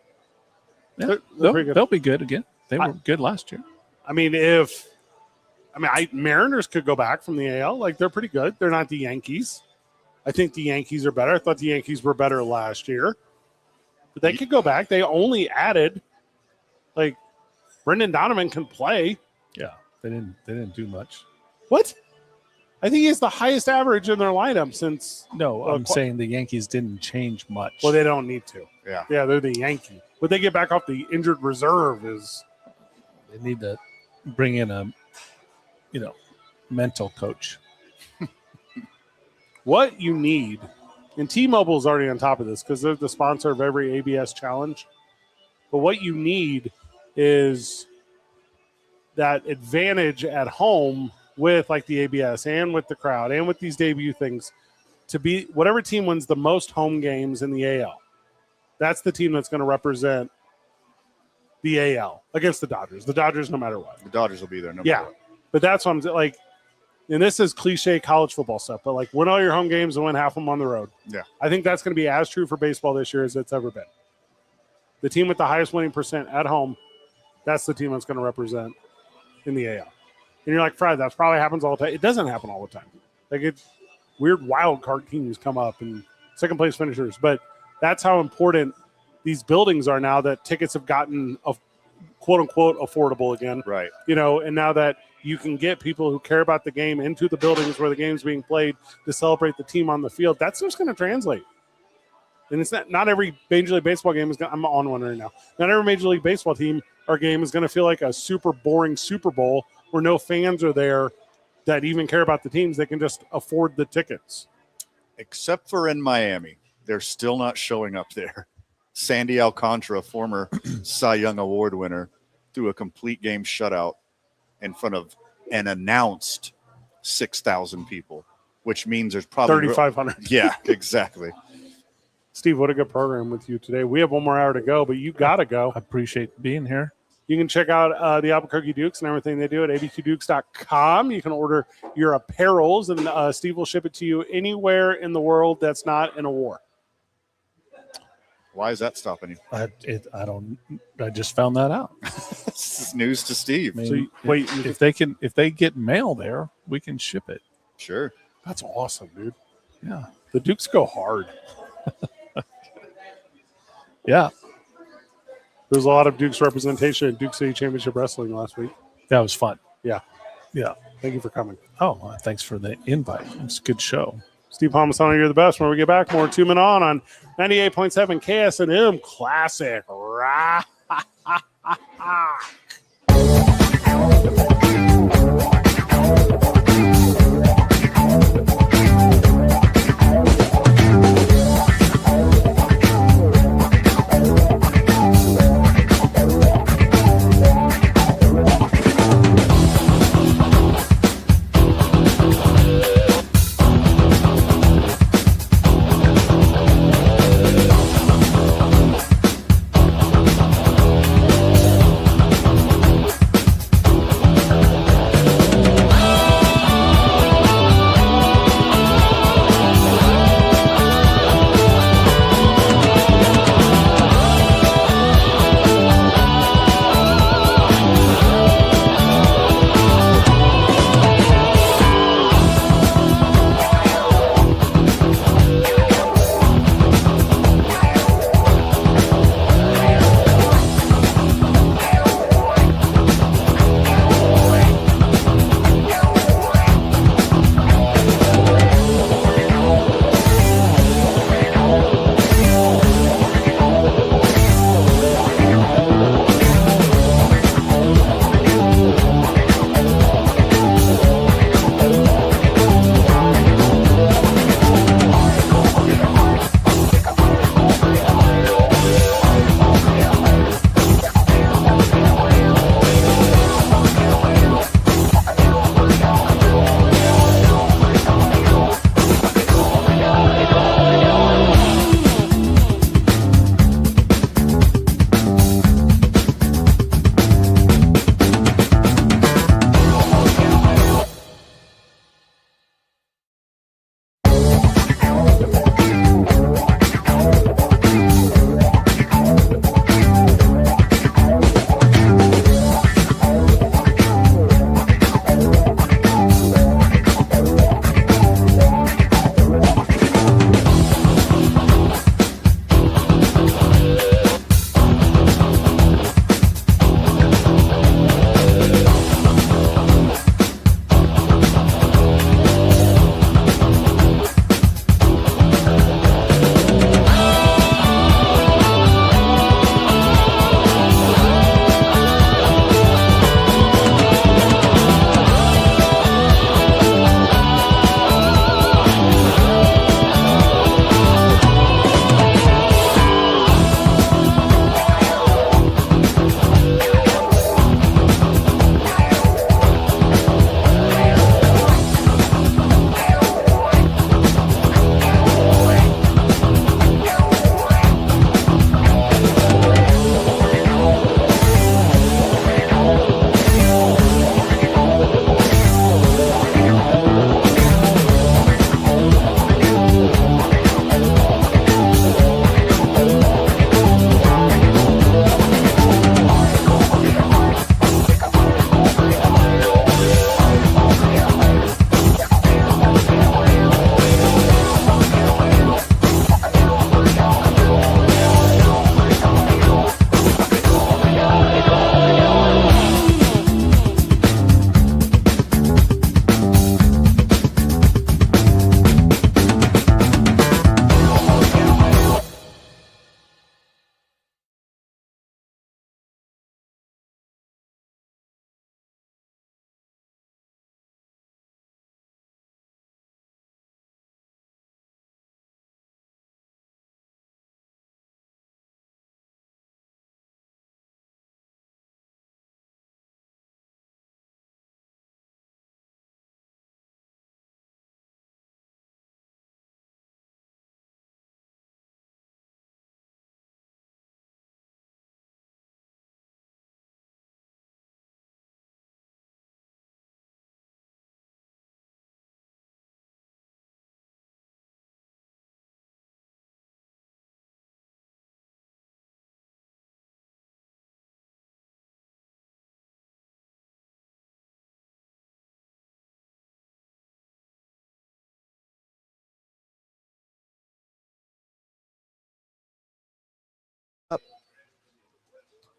They're they'll, pretty good. they'll be good again. They were good last year. I mean, Mariners could go back from the AL. Like, they're pretty good. They're not the Yankees. I think the Yankees are better. I thought the Yankees were better last year. But they could go back. They only added, like, Brendan Donovan can play. Yeah, they didn't do much. What? I think he has the highest average in their lineup since. No, I'm saying the Yankees didn't change much. Well, they don't need to. Yeah. Yeah, they're the Yankee. Would they get back off the injured reserve is. They need to bring in a, mental coach. What you need, and T-Mobile is already on top of this because they're the sponsor of every ABS challenge. But what you need is that advantage at home with like the ABS and with the crowd and with these debut things to be whatever team wins the most home games in the AL. That's the team that's going to represent the AL against the Dodgers. The Dodgers, no matter what. The Dodgers will be there no matter what. But that's what I'm like, and this is cliche college football stuff, but like win all your home games and win half of them on the road. Yeah. I think that's going to be as true for baseball this year as it's ever been. The team with the highest winning percent at home, that's the team that's going to represent in the AL. And you're like, Fred, that probably happens all the time. It doesn't happen all the time. Like it's weird wild card teams come up and second place finishers, but that's how important these buildings are now that tickets have gotten quote unquote affordable again. Right. You know, and now that you can get people who care about the game into the buildings where the game's being played to celebrate the team on the field, that's just going to translate. And it's not every Major League Baseball game is going to, I'm on one right now. Not every Major League Baseball team or game is going to feel like a super boring Super Bowl where no fans are there that even care about the teams. They can just afford the tickets. Except for in Miami. They're still not showing up there. Sandy Alcantara, former Cy Young Award winner, threw a complete game shutout in front of an announced 6,000 people, which means there's probably 3,500. Yeah, exactly. Steve, what a good program with you today. We have one more hour to go, but you got to go. I appreciate being here. You can check out the Albuquerque Dukes and everything they do at abqdukes.com. You can order your apparels, and Steve will ship it to you anywhere in the world that's not in a war. Why is that stopping you? I just found that out. This is news to Steve. I mean, if they get mail there, we can ship it. Sure. That's awesome, dude. Yeah. The Dukes go hard. Yeah. There was a lot of Dukes representation at Duke City Championship Wrestling last week. That was fun. Yeah. Yeah. Thank you for coming. Oh, well, thanks for the invite. It's a good show. Steve Palmisano, you're the best. When we get back, more 2 Men on 98.7 KSNM Classic Rock.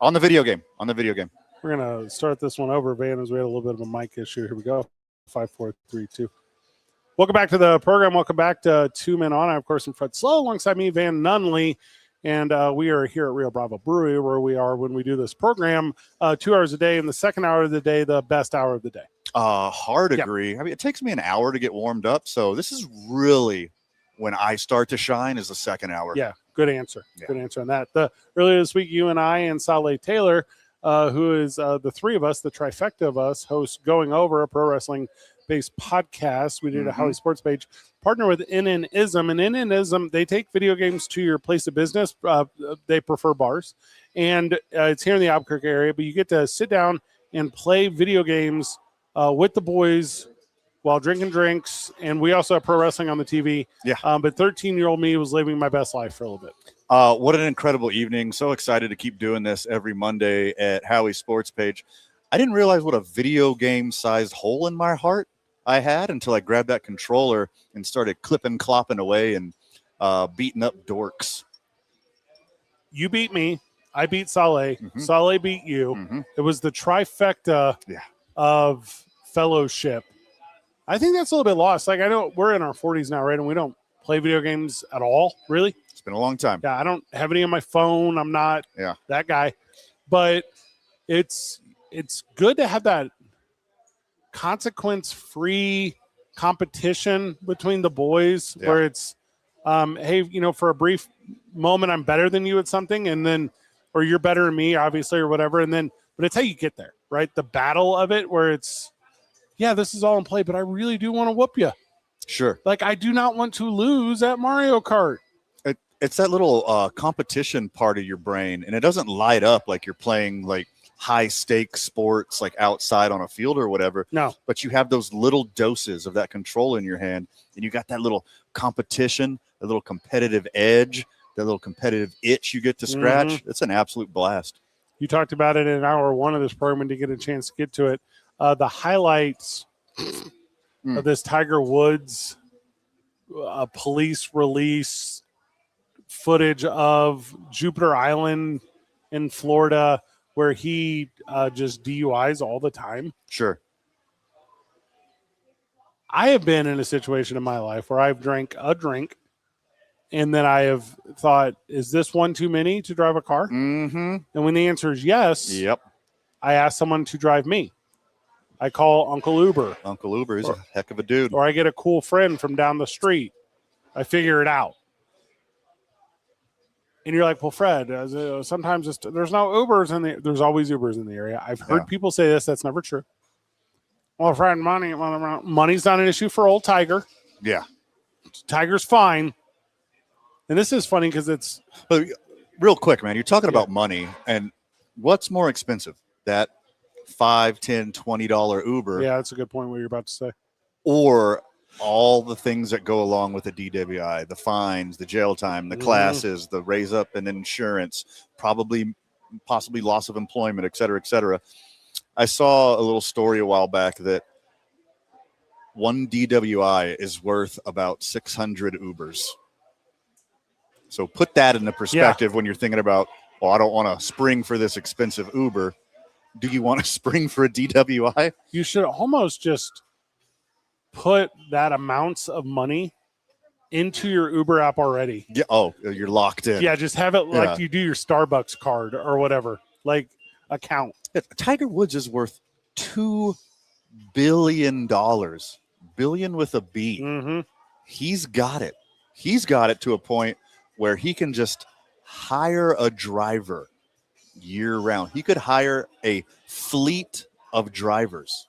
On the video game. We're going to start this one over, Van, as we had a little bit of a mic issue. Here we go. 5, 4, 3, 2. Welcome back to the program. Welcome back to Two Men On. I, of course, am Fred Slow alongside me, Van Nunley. And we are here at Rio Bravo Brewery, where we are when we do this program 2 hours a day. And the second hour of the day, the best hour of the day. Hard agree. I mean, it takes me an hour to get warmed up. So this is really when I start to shine is the second hour. Yeah, good answer. Yeah. Good answer on that. Earlier this week, you and I and Saleh Taylor, who is the three of us, the trifecta of us, host Going Over, a pro wrestling-based podcast. We did a Howie Sports page, partner with NNism. And NNism, they take video games to your place of business. They prefer bars. And it's here in the Albuquerque area, but you get to sit down and play video games with the boys while drinking drinks. And we also have pro wrestling on the TV. Yeah. But 13-year-old me was living my best life for a little bit. What an incredible evening. So excited to keep doing this every Monday at Howie Sports page. I didn't realize what a video game-sized hole in my heart I had until I grabbed that controller and started clipping, clopping away and beating up dorks. You beat me. I beat Saleh. Saleh beat you. It was the trifecta of fellowship. I think that's a little bit lost. Like, I know we're in our 40s now, right? And we don't play video games at all, really. It's been a long time. Yeah, I don't have any on my phone. I'm not that guy. But it's good to have that consequence-free competition between the boys where it's, hey, for a brief moment, I'm better than you at something, and then, or you're better than me, obviously, or whatever. And then, but it's how you get there, right? The battle of it where it's, this is all in play, but I really do want to whoop you. Sure. Like, I do not want to lose at Mario Kart. It's that little competition part of your brain, and it doesn't light up like you're playing like high-stakes sports like outside on a field or whatever. No. But you have those little doses of that control in your hand, and you got that little competition, a little competitive edge, that little competitive itch you get to scratch. It's an absolute blast. You talked about it in hour one of this program to get a chance to get to it. The highlights of this Tiger Woods police release footage of Jupiter Island in Florida where he just DUIs all the time. Sure. I have been in a situation in my life where I've drank a drink and then I have thought, is this one too many to drive a car? And when the answer is yes, I ask someone to drive me. I call Uncle Uber. Uncle Uber is a heck of a dude. Or I get a cool friend from down the street. I figure it out. And you're like, well, Fred, sometimes there's no Ubers there's always Ubers in the area. I've heard people say this. That's never true. Well, Fred, money's not an issue for old Tiger. Yeah. Tiger's fine. And this is funny because it's... But real quick, man, you're talking about money. And what's more expensive? That $5, $10, $20 Uber? Yeah, that's a good point what you're about to say. Or all the things that go along with the DWI, the fines, the jail time, the classes, the raise up in insurance, possibly loss of employment, et cetera, et cetera. I saw a little story a while back that one DWI is worth about 600 Ubers. So put that into perspective when you're thinking about, I don't want to spring for this expensive Uber. Do you want to spring for a DWI? You should almost just put that amounts of money into your Uber app already. Yeah. Oh, you're locked in. Yeah, just have it like you do your Starbucks card or whatever, like account. Tiger Woods is worth $2 billion. Billion with a B. He's got it. He's got it to a point where he can just hire a driver year round. He could hire a fleet of drivers.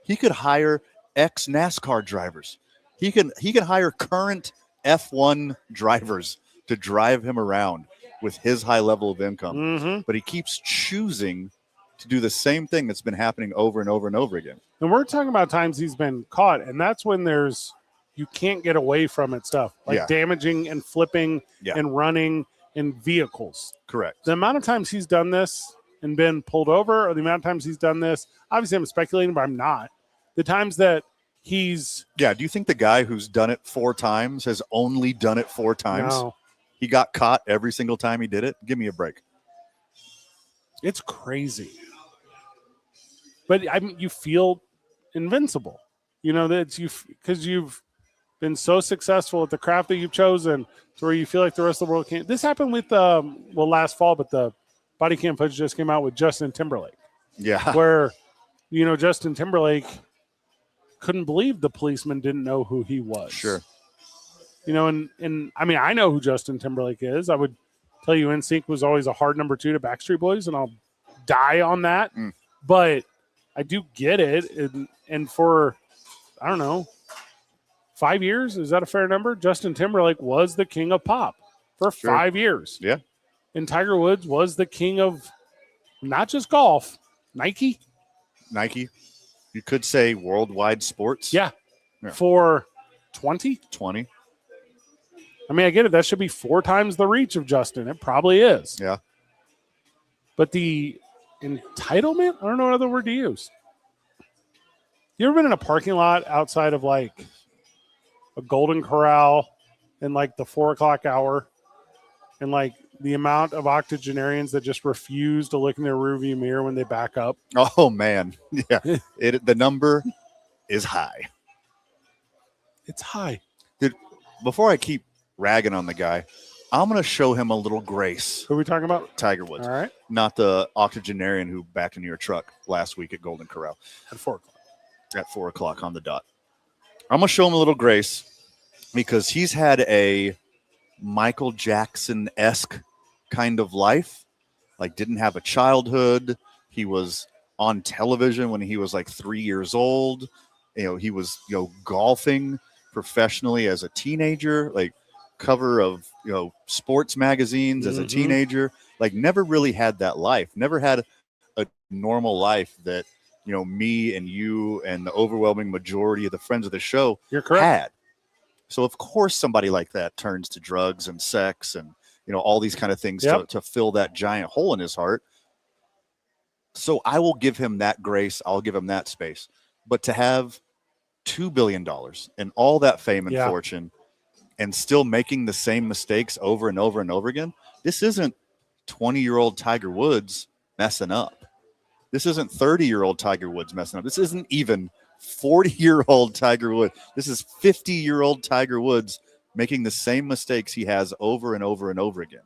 He could hire ex-NASCAR drivers. He can hire current F1 drivers to drive him around with his high level of income. But he keeps choosing to do the same thing that's been happening over and over and over again. And we're talking about times he's been caught, and that's when you can't get away from it stuff, like damaging and flipping and running in vehicles. Correct. The amount of times he's done this and been pulled over, or the amount of times he's done this, obviously I'm speculating, but I'm not. The times that he's... Yeah, do you think the guy who's done it 4 times has only done it 4 times? No. He got caught every single time he did it? Give me a break. It's crazy. But I mean, you feel invincible. You know, that because you've been so successful at the craft that you've chosen to where you feel like the rest of the world can't. This happened with, last fall, but the body cam footage just came out with Justin Timberlake. Yeah. Where, Justin Timberlake couldn't believe the policeman didn't know who he was. Sure. And I mean, I know who Justin Timberlake is. I would tell you NSYNC was always a hard number 2 to Backstreet Boys, and I'll die on that. But I do get it. And for, I don't know, 5 years, is that a fair number? Justin Timberlake was the king of pop for 5 years. Yeah. And Tiger Woods was the king of not just golf, Nike. You could say worldwide sports. Yeah. For 20? 20. I mean, I get it. That should be 4 times the reach of Justin. It probably is. Yeah. But the entitlement, I don't know what other word to use. You ever been in a parking lot outside of like a Golden Corral in like the 4 o'clock hour, and like the amount of octogenarians that just refuse to look in their rearview mirror when they back up? Oh man. Yeah. The number is high. It's high. Dude, before I keep ragging on the guy, I'm going to show him a little grace. Who are we talking about? Tiger Woods. All right. Not the octogenarian who backed into your truck last week at Golden Corral. At 4 o'clock. At 4 o'clock on the dot. I'm going to show him a little grace because he's had a Michael Jackson-esque kind of life. Like, didn't have a childhood. He was on television when he was like 3 years old. He was, golfing professionally as a teenager, like cover of, sports magazines as a teenager. Like, never really had that life. Never had a normal life that, me and you and the overwhelming majority of the friends of the show had. So of course somebody like that turns to drugs and sex and, all these kind of things to fill that giant hole in his heart. So I will give him that grace. I'll give him that space. But to have $2 billion and all that fame and fortune and still making the same mistakes over and over and over again, this isn't 20-year-old Tiger Woods messing up. This isn't 30-year-old Tiger Woods messing up. This isn't even 40-year-old Tiger Woods. This is 50-year-old Tiger Woods making the same mistakes he has over and over and over again.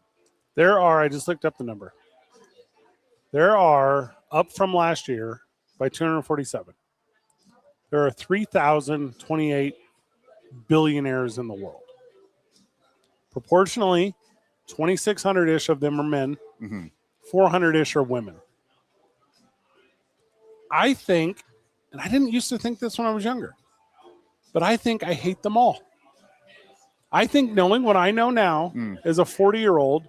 I just looked up the number. There are, up from last year by 247, there are 3,028 billionaires in the world. Proportionally, 2,600-ish of them are men, 400-ish are women. I think, and I didn't used to think this when I was younger, but I think I hate them all. I think knowing what I know now as a 40-year-old,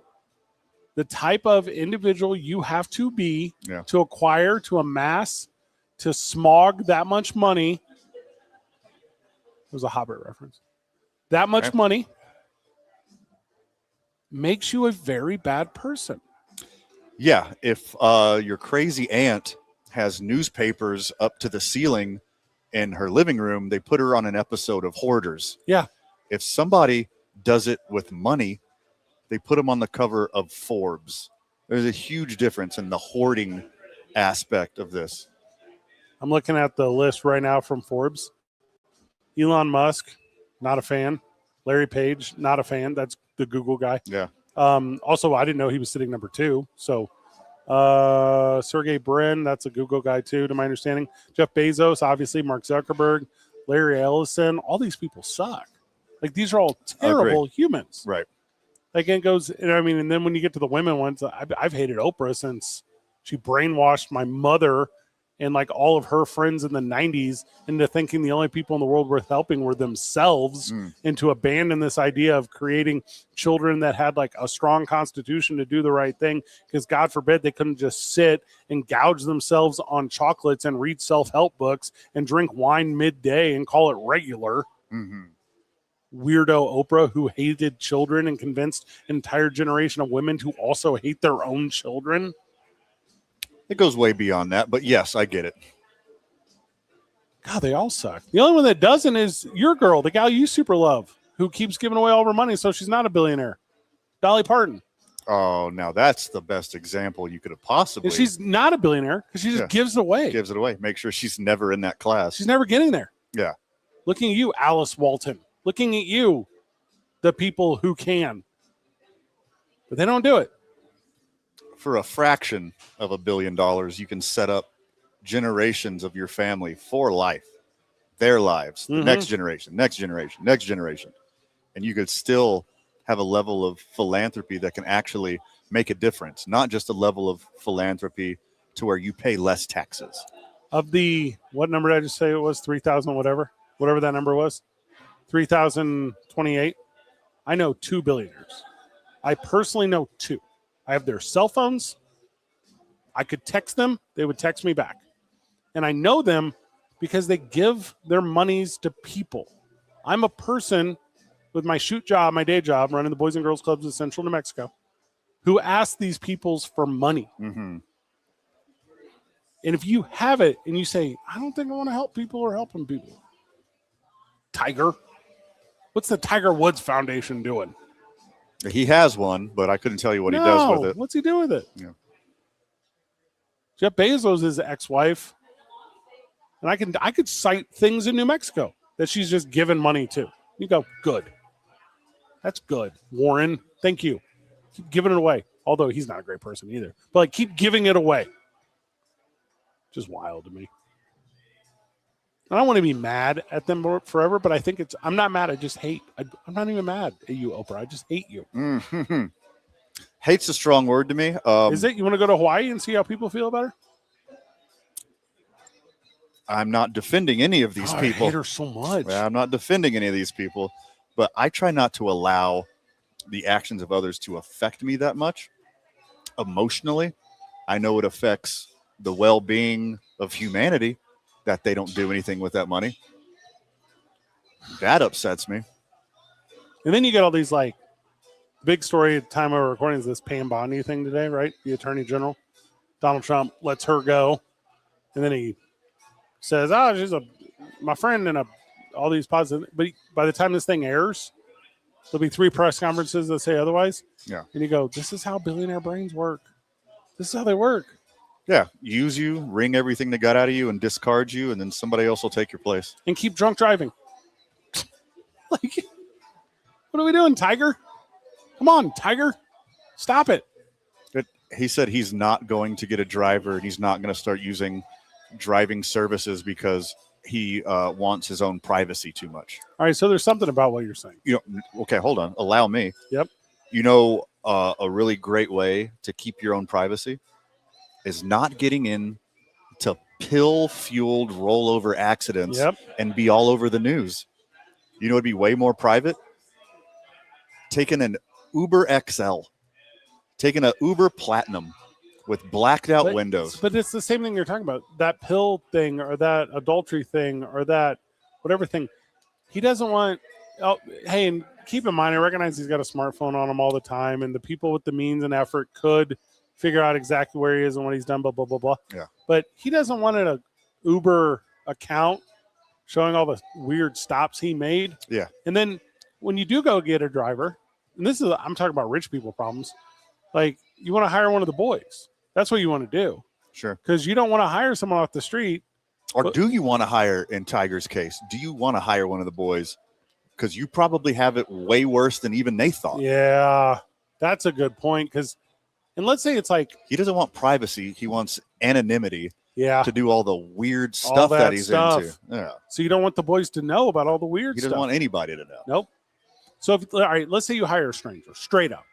the type of individual you have to be to acquire, to amass, to smog that much money. It was a Hobbit reference. That much money makes you a very bad person. Yeah. If your crazy aunt has newspapers up to the ceiling in her living room, they put her on an episode of Hoarders. Yeah. If somebody does it with money, they put them on the cover of Forbes. There's a huge difference in the hoarding aspect of this. I'm looking at the list right now from Forbes. Elon Musk, not a fan. Larry Page, not a fan. That's the Google guy. Yeah. Also, I didn't know he was sitting number 2. So Sergey Brin, that's a Google guy too, to my understanding. Jeff Bezos, obviously. Mark Zuckerberg, Larry Ellison. All these people suck. Like, these are all terrible humans. Right. Like, it goes, and then when you get to the women ones, I've hated Oprah since she brainwashed my mother and like all of her friends in the 90s into thinking the only people in the world worth helping were themselves, and to abandon this idea of creating children that had like a strong constitution to do the right thing, because God forbid they couldn't just sit and gouge themselves on chocolates and read self-help books and drink wine midday and call it regular. Weirdo Oprah, who hated children and convinced an entire generation of women to also hate their own children. It goes way beyond that, but yes, I get it. God, they all suck. The only one that doesn't is your girl, the gal you super love, who keeps giving away all of her money, so she's not a billionaire. Dolly Parton. Oh, now that's the best example you could have possibly. And she's not a billionaire because she just gives it away. Gives it away. Make sure she's never in that class. She's never getting there. Yeah. Looking at you, Alice Walton. Looking at you, the people who can. But they don't do it. For a fraction of $1 billion, you can set up generations of your family for life, their lives, the next generation, next generation, next generation. And you could still have a level of philanthropy that can actually make a difference, not just a level of philanthropy to where you pay less taxes. Of the, what number did I just say it was? 3,000, whatever that number was, 3,028. I know 2 billionaires. I personally know 2. I have their cell phones. I could text them. They would text me back. And I know them because they give their monies to people. I'm a person with my shoot job, my day job, running the Boys and Girls Clubs in Central New Mexico, who ask these peoples for money. Mm-hmm. And if you have it and you say, I don't think I want to help people or helping people. Tiger. What's the Tiger Woods Foundation doing? He has one, but I couldn't tell you what he does with it. What's he doing with it? Yeah. Jeff Bezos is ex-wife. And I could cite things in New Mexico that she's just given money to. You go, good. That's good. Warren, thank you. Keep giving it away. Although he's not a great person either. But like, keep giving it away. Just wild to me. I don't want to be mad at them forever, but I think I'm not mad. I just hate. I'm not even mad at you, Oprah. I just hate you. Mm-hmm. Hate's a strong word to me. Is it? You want to go to Hawaii and see how people feel about her? I'm not defending any of these people. I hate her so much. I'm not defending any of these people, but I try not to allow the actions of others to affect me that much emotionally. I know it affects the well-being of humanity that they don't do anything with that money. That upsets me. And then you get all these, like, big story at the time of our recording is this Pam Bondi thing today, right? The Attorney General. Donald Trump lets her go. And then he says, she's my friend and all these positive. But by the time this thing airs, there'll be 3 press conferences that say otherwise. Yeah. And you go, this is how billionaire brains work. This is how they work. Yeah. Use you, wring everything they got out of you, and discard you, and then somebody else will take your place. And keep drunk driving. Like, what are we doing, Tiger? Come on, Tiger. Stop it. He said he's not going to get a driver, and he's not going to start using driving services because he wants his own privacy too much. All right, so there's something about what you're saying. Okay, hold on. Allow me. Yep. A really great way to keep your own privacy is not getting in to pill-fueled rollover accidents and be all over the news. It'd be way more private? Taking an Uber XL, taking an Uber Platinum with blacked-out windows. But it's the same thing you're talking about. That pill thing or that adultery thing or that whatever thing. He doesn't want hey, and keep in mind, I recognize he's got a smartphone on him all the time, and the people with the means and effort could figure out exactly where he is and what he's done, blah, blah, blah, blah. Yeah. But he doesn't want an Uber account showing all the weird stops he made. Yeah. And then when you do go get a driver, and I'm talking about rich people problems, like you want to hire one of the boys. That's what you want to do. Sure. Because you don't want to hire someone off the street. Or do you want to hire, in Tiger's case, do you want to hire one of the boys? Because you probably have it way worse than even they thought. Yeah, that's a good point. And let's say it's like he doesn't want privacy; he wants anonymity. Yeah, to do all the weird stuff that he's into. Yeah. So you don't want the boys to know about all the weird stuff. He doesn't want anybody to know. Nope. So all right, let's say you hire a stranger straight up,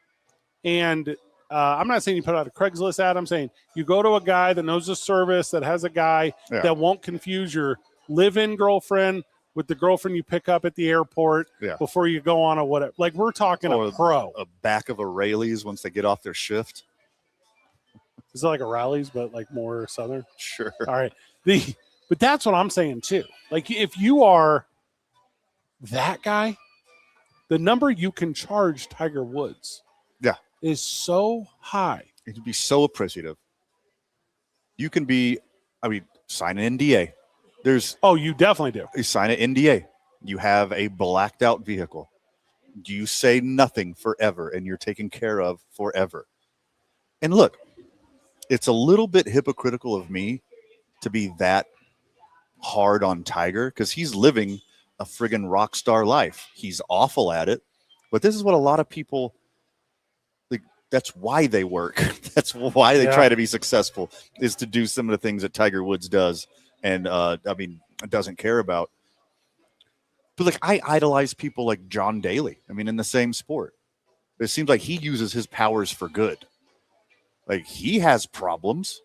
and I'm not saying you put out a Craigslist ad. I'm saying you go to a guy that knows the service, that has a guy that won't confuse your live-in girlfriend with the girlfriend you pick up at the airport before you go on a whatever. Like we're talking a pro. A back of a Rayleigh's once they get off their shift. Is it like a Rally's, but like more Southern? Sure. All right. But that's what I'm saying too. Like if you are that guy, the number you can charge Tiger Woods is so high. It'd be so appreciative. You can sign an NDA. You definitely do. You sign an NDA. You have a blacked out vehicle. You say nothing forever, and you're taken care of forever. And look, it's a little bit hypocritical of me to be that hard on Tiger because he's living a friggin' rock star life. He's awful at it, but this is what a lot of people like. That's why they work. That's why they try to be successful, is to do some of the things that Tiger Woods does and doesn't care about. But like, I idolize people like John Daly. I mean, in the same sport, it seems like he uses his powers for good. Like, he has problems,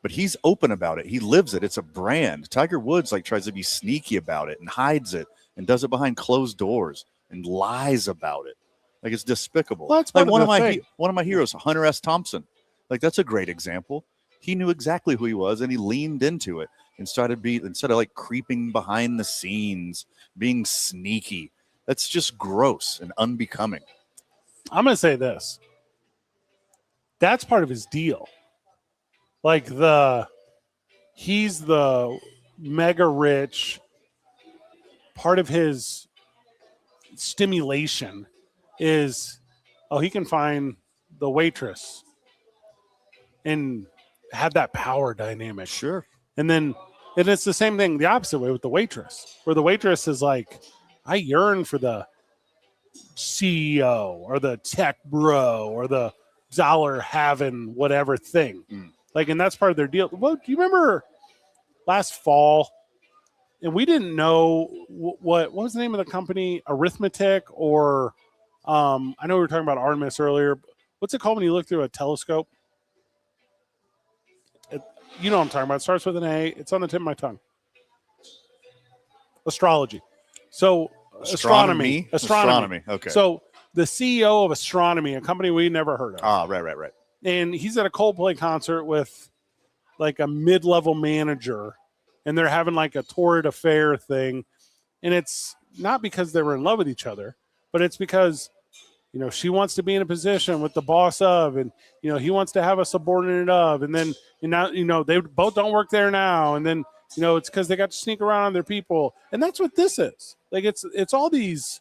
but he's open about it. He lives it. It's a brand. Tiger Woods like tries to be sneaky about it and hides it and does it behind closed doors and lies about it. Like, it's despicable. Well, that's like one of my heroes, Hunter S. Thompson. Like, that's a great example. He knew exactly who he was and he leaned into it and instead of like creeping behind the scenes, being sneaky. That's just gross and unbecoming. I'm going to say this. That's part of his deal. Like he's the mega rich. Part of his stimulation is, he can find the waitress and have that power dynamic. Sure. And it's the same thing the opposite way with the waitress, where the waitress is like, I yearn for the CEO or the tech bro or the dollar having whatever thing. Like, and that's part of their deal. Well, do you remember last fall? And we didn't know what was the name of the company, Arithmetic, or I know we were talking about Artemis earlier. What's it called when you look through a telescope? You know what I'm talking about. It starts with an A. It's on the tip of my tongue. Astrology. So astronomy. Okay. So the CEO of Astronomy, a company we never heard of. Ah, right. And he's at a Coldplay concert with like a mid-level manager, and they're having like a torrid affair thing. And it's not because they were in love with each other, but it's because, she wants to be in a position with the boss of, and, he wants to have a subordinate of, and then, now, they both don't work there now. And then, it's because they got to sneak around on their people. And that's what this is. Like, it's all these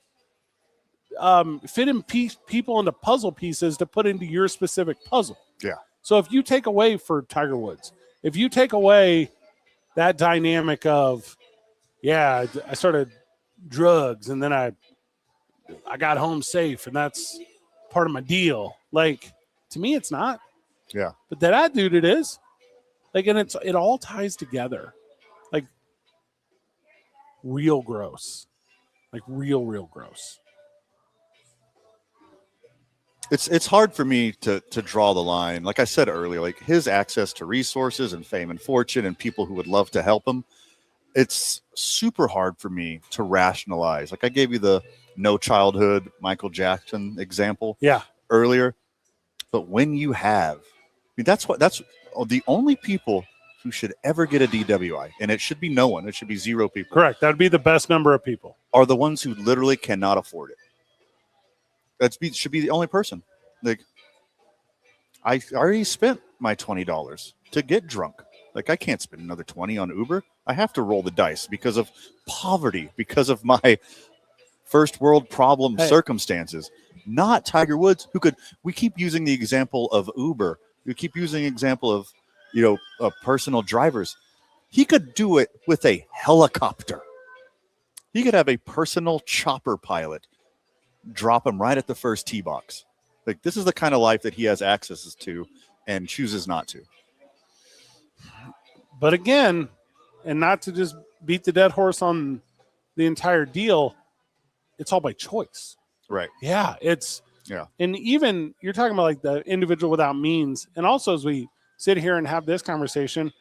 fitting people into puzzle pieces to put into your specific puzzle. Yeah. So if you take away for Tiger Woods, if you take away that dynamic of, I started drugs and then I got home safe and that's part of my deal. Like, to me, it's not. Yeah. But that dude, it is. Like, and it all ties together. Like, real gross. Like, real gross. It's hard for me to draw the line. Like I said earlier, like his access to resources and fame and fortune and people who would love to help him, it's super hard for me to rationalize. Like I gave you the no childhood Michael Jackson example earlier. But when you have, that's the only people who should ever get a DWI, and it should be no one. It should be zero people. Correct. That would be the best number of people. Are the ones who literally cannot afford it. Should be the only person. Like, I already spent my $20 to get drunk. Like, I can't spend another $20 on Uber. I have to roll the dice because of poverty, because of my first world problem circumstances. Not Tiger Woods, we keep using the example of Uber. We keep using the example of, personal drivers. He could do it with a helicopter. He could have a personal chopper pilot drop him right at the first tee box. Like, this is the kind of life that he has access to and chooses not to. But again, and not to just beat the dead horse on the entire deal, it's all by choice. Right. Yeah. And even you're talking about like the individual without means. And also, as we sit here and have this conversation,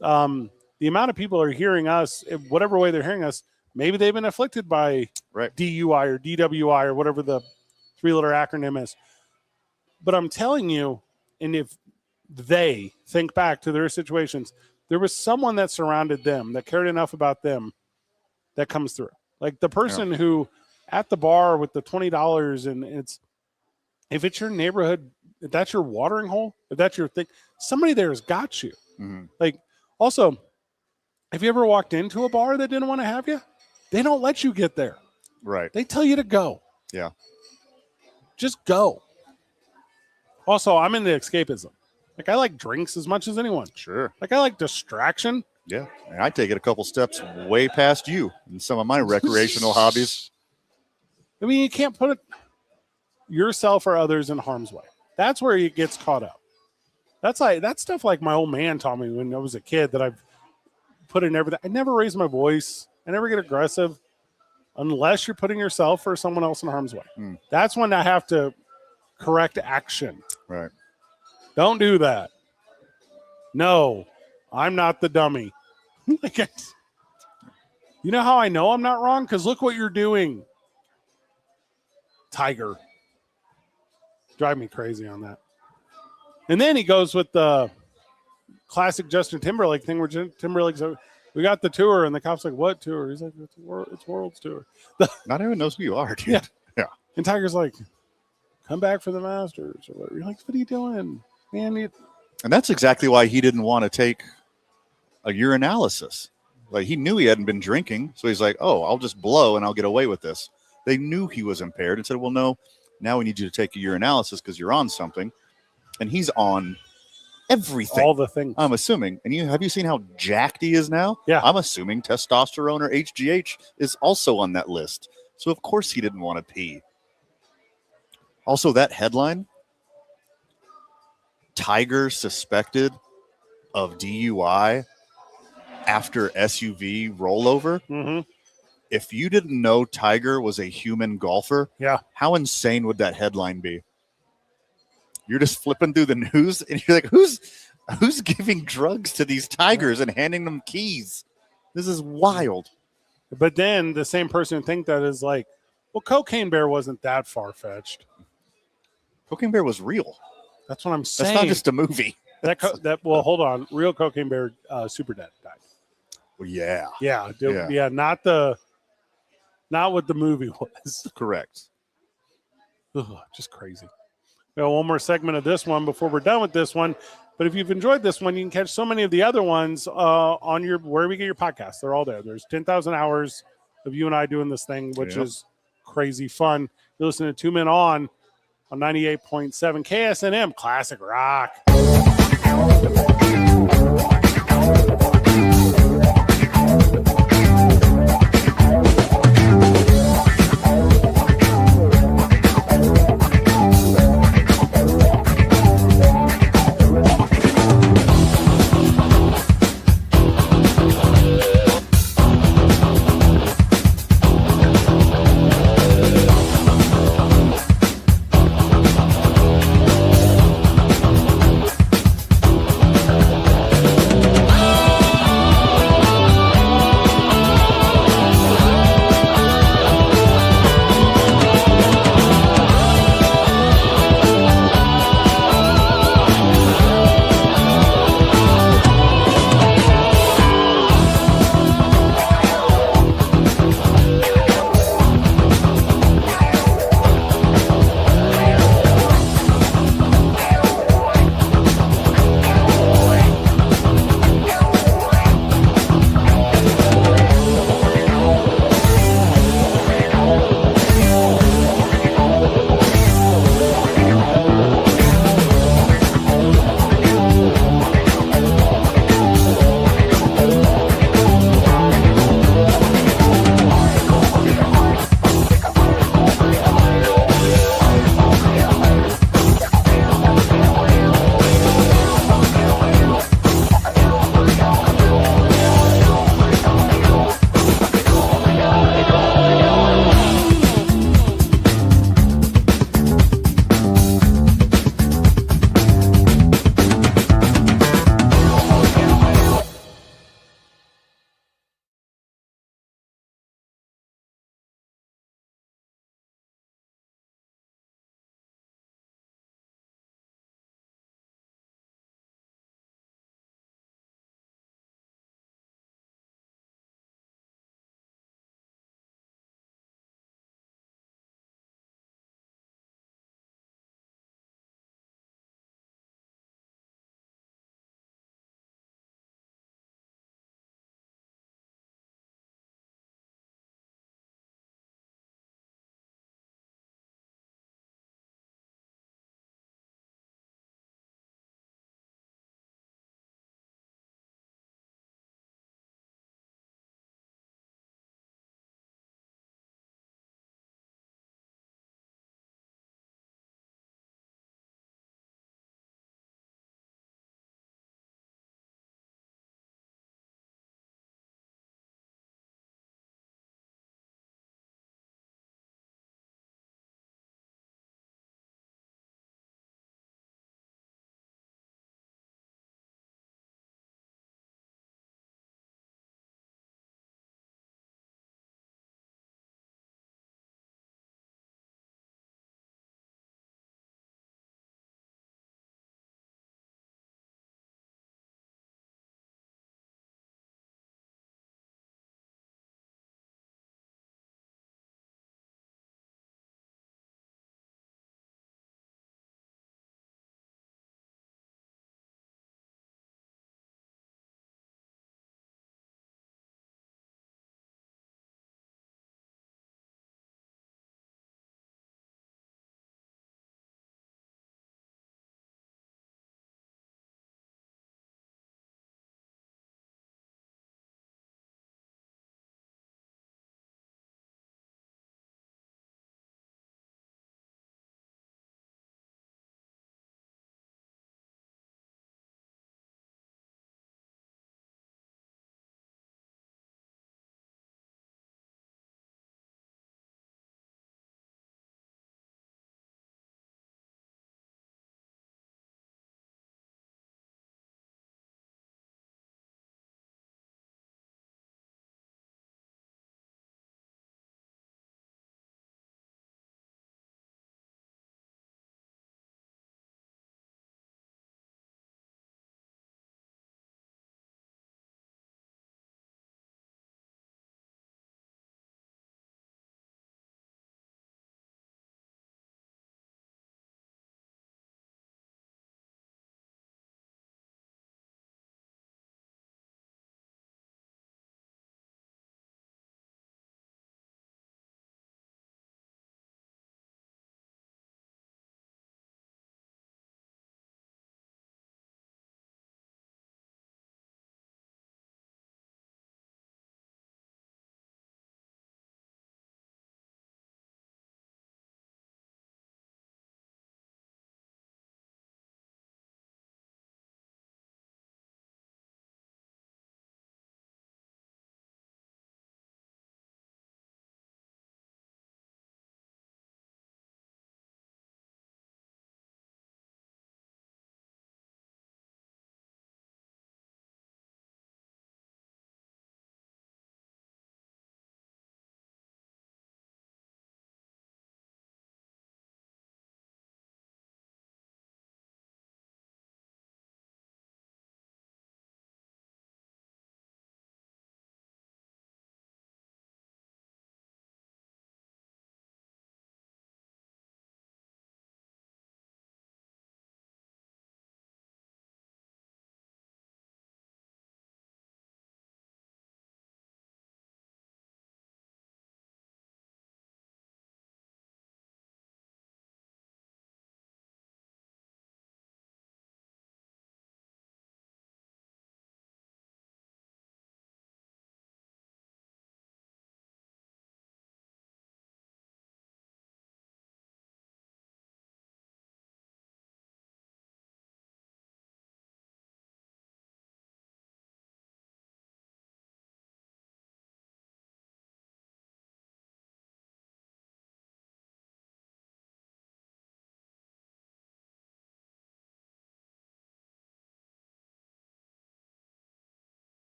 the amount of people are hearing us, in whatever way they're hearing us, maybe they've been afflicted by DUI or DWI or whatever the 3-letter acronym is. But I'm telling you, and if they think back to their situations, there was someone that surrounded them, that cared enough about them, that comes through. Like the person who at the bar with the $20, and if it's your neighborhood, if that's your watering hole, if that's your thing, somebody there has got you. Mm-hmm. Like, also, have you ever walked into a bar that didn't want to have you? They don't let you get there. Right. They tell you to go. Yeah. Just go. Also, I'm into escapism. Like, I like drinks as much as anyone. Sure. Like, I like distraction. Yeah. And I take it a couple steps way past you in some of my recreational hobbies. I mean, you can't put yourself or others in harm's way. That's where it gets caught up. That's stuff like my old man taught me when I was a kid that I've put in everything. I never raise my voice. I never get aggressive unless you're putting yourself or someone else in harm's way. That's when I have to correct action. Right. Don't do that. No, I'm not the dummy. You know how I know I'm not wrong? Because look what you're doing. Tiger. Drive me crazy on that. And then he goes with the classic Justin Timberlake thing where Timberlake's like, we got the tour, and the cop's like, what tour? He's like, it's World's tour. Not everyone knows who you are, dude. Yeah. And Tiger's like, come back for the Masters or whatever. You're like, what are you doing? Man, and that's exactly why he didn't want to take a urinalysis. Like, he knew he hadn't been drinking, so he's like, oh, I'll just blow and I'll get away with this. They knew he was impaired and said, well, no, now we need you to take a urinalysis because you're on something. And he's on everything. All the things. I'm assuming. And have you seen how jacked he is now? Yeah. I'm assuming testosterone or HGH is also on that list. So, of course, he didn't want to pee. Also, that headline, Tiger suspected of DUI after SUV rollover. Mm-hmm. If you didn't know Tiger was a human golfer, how insane would that headline be? You're just flipping through the news and you're like, who's giving drugs to these tigers and handing them keys? This is wild. But then the same person who think that is like, well, Cocaine Bear wasn't that far-fetched. Cocaine Bear was real. That's what I'm saying. That's not just a movie. Well, hold on. Real Cocaine Bear super dead died. Well, yeah. Yeah, not what the movie was. Correct. Ugh, just crazy. We have one more segment of this one before we're done with this one. But if you've enjoyed this one, you can catch so many of the other ones on wherever you get your podcasts. They're all there. There's 10,000 hours of you and I doing this thing, which is crazy fun. You're listening to 2 Men on 98.7 KSNM Classic Rock.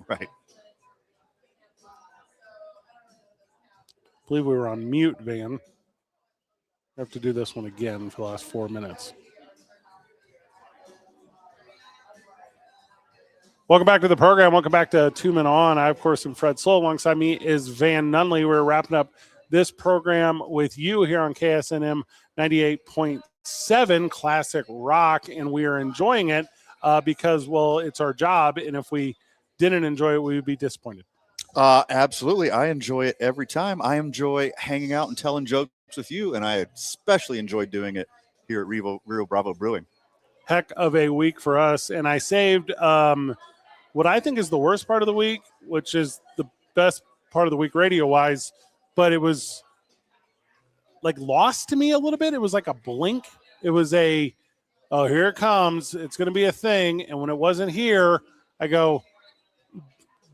Right. I believe we were on mute, Van. I have to do this one again for the last 4 minutes. Welcome back to the program. Welcome back to 2 Men On. I, of course, am Fred Slow. Alongside me is Van Nunley. We're wrapping up this program with you here on KSNM 98.7 Classic Rock, and we are enjoying it because, well, it's our job, and if we didn't enjoy it, we would be disappointed. Absolutely. I enjoy it every time. I enjoy hanging out and telling jokes with you, and I especially enjoy doing it here at Rio Bravo Brewing. Heck of a week for us, and I saved what I think is the worst part of the week, which is the best part of the week radio-wise, but it was like lost to me a little bit. It was like a blink. It was a, oh, here it comes. It's going to be a thing. And when it wasn't here, I go,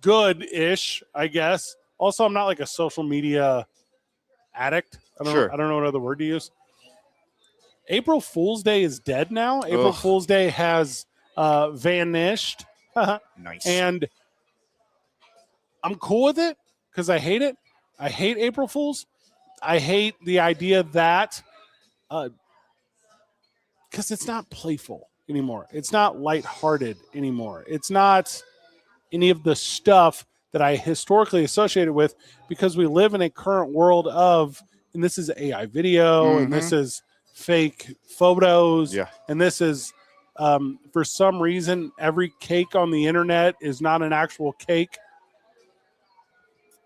good-ish, I guess. Also, I'm not like a social media addict. I don't know what other word to use. April Fool's Day is dead now. April Fool's Day has vanished. Nice. And I'm cool with it because I hate it. I hate April Fools. I hate the idea that because it's not playful anymore. It's not lighthearted anymore. It's not any of the stuff that I historically associated with, because we live in a current world of, and this is AI video, and this is fake photos, and this is for some reason, every cake on the internet is not an actual cake.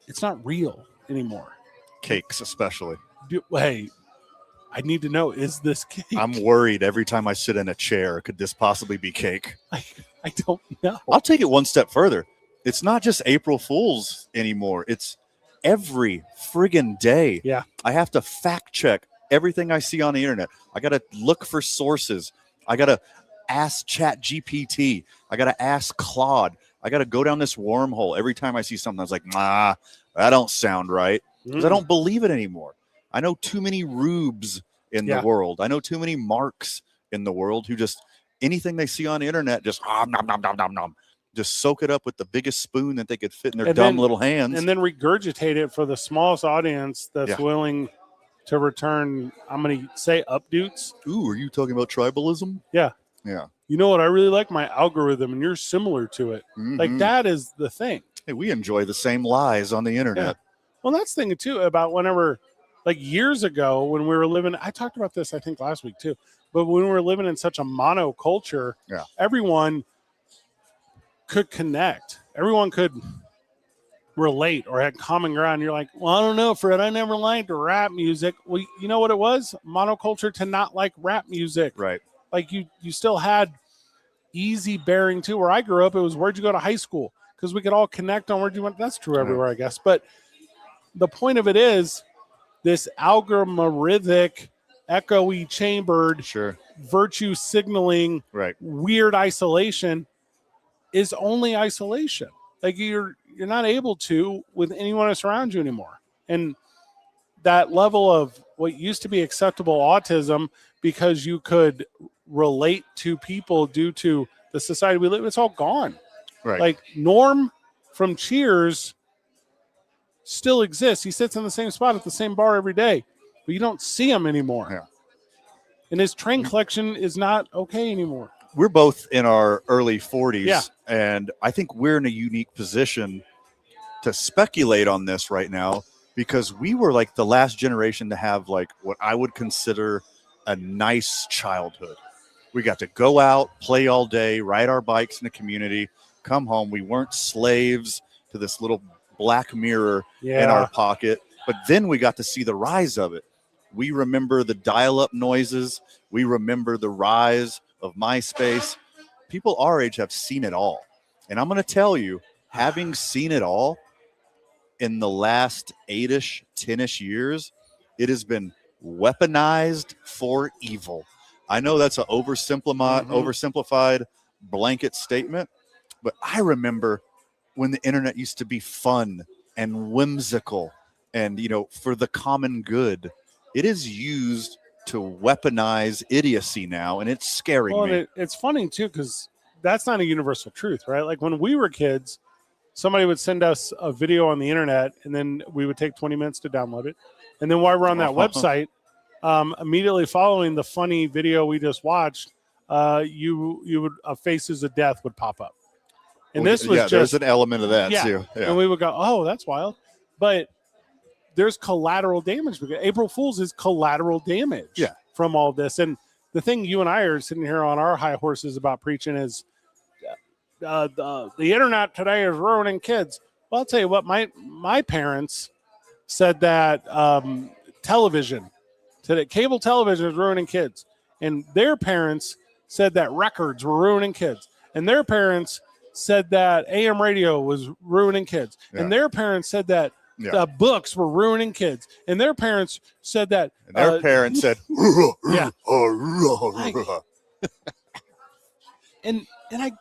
It's not real anymore. Cakes, especially. Hey, I need to know, is this cake? I'm worried every time I sit in a chair. Could this possibly be cake? I don't know. I'll take it one step further. It's not just April Fools anymore. It's every friggin' day. Yeah. I have to fact check everything I see on the internet. I got to look for sources. I got to ask ChatGPT. I got to ask Claude. I got to go down this wormhole every time I see something. I was like, nah, that don't sound right, because I don't believe it anymore. I know too many rubes in the world. I know too many marks in the world who just, anything they see on the internet, just nom, nom, nom, nom, nom. Just soak it up with the biggest spoon that they could fit in their dumb little hands. And then regurgitate it for the smallest audience that's willing to return, I'm going to say, updates. Ooh, are you talking about tribalism? Yeah. Yeah. You know what? I really like my algorithm, and you're similar to it. Like, that is the thing. Hey, we enjoy the same lies on the internet. Yeah. Well, that's the thing, too, about whenever, like years ago when we were living, I talked about this, I think, last week, too. But when we were living in such a monoculture, everyone could connect. Everyone could relate or had common ground. You're like, well, I don't know, Fred. I never liked rap music. Well, you know what it was? Monoculture to not like rap music. Right. Like you still had easy bearing too. Where I grew up, it was where'd you go to high school? Because we could all connect on where'd you went. That's true everywhere, I guess. But the point of it is this algorithmic, echoey chambered, virtue signaling, weird isolation is only isolation. Like you're not able to with anyone else around you anymore. And that level of what used to be acceptable autism, because you could relate to people due to the society we live in, it's all gone. Right. Like Norm from Cheers still exists. He sits in the same spot at the same bar every day, but you don't see him anymore. Yeah. And his train collection is not okay anymore. We're both in our early 40s, and I think we're in a unique position to speculate on this right now, because we were like the last generation to have like what I would consider a nice childhood. We got to go out, play all day, ride our bikes in the community, come home. We weren't slaves to this little black mirror in our pocket. But then we got to see the rise of it. We remember the dial-up noises. We remember the rise of MySpace. People our age have seen it all. And I'm going to tell you, having seen it all in the last 8-ish, 10-ish years, it has been weaponized for evil. I know that's an oversimplified blanket statement, but I remember when the internet used to be fun and whimsical and, you know, for the common good. It is used to weaponize idiocy now, and it's scaring me. And it's funny, too, because that's not a universal truth, right? Like when we were kids, somebody would send us a video on the internet, and then we would take 20 minutes to download it. And then while we're on that website, immediately following the funny video we just watched, you would faces of death would pop up. And this was there's an element of that too. Yeah. And we would go, oh, that's wild. But there's collateral damage because April Fool's is collateral damage from all this. And the thing you and I are sitting here on our high horses about preaching is the internet today is ruining kids. Well, I'll tell you what, my parents said that television today, cable television is ruining kids. And their parents said that records were ruining kids. And their parents said that AM radio was ruining kids. And their parents said that books were ruining kids. And their parents said that. And their parents said, and I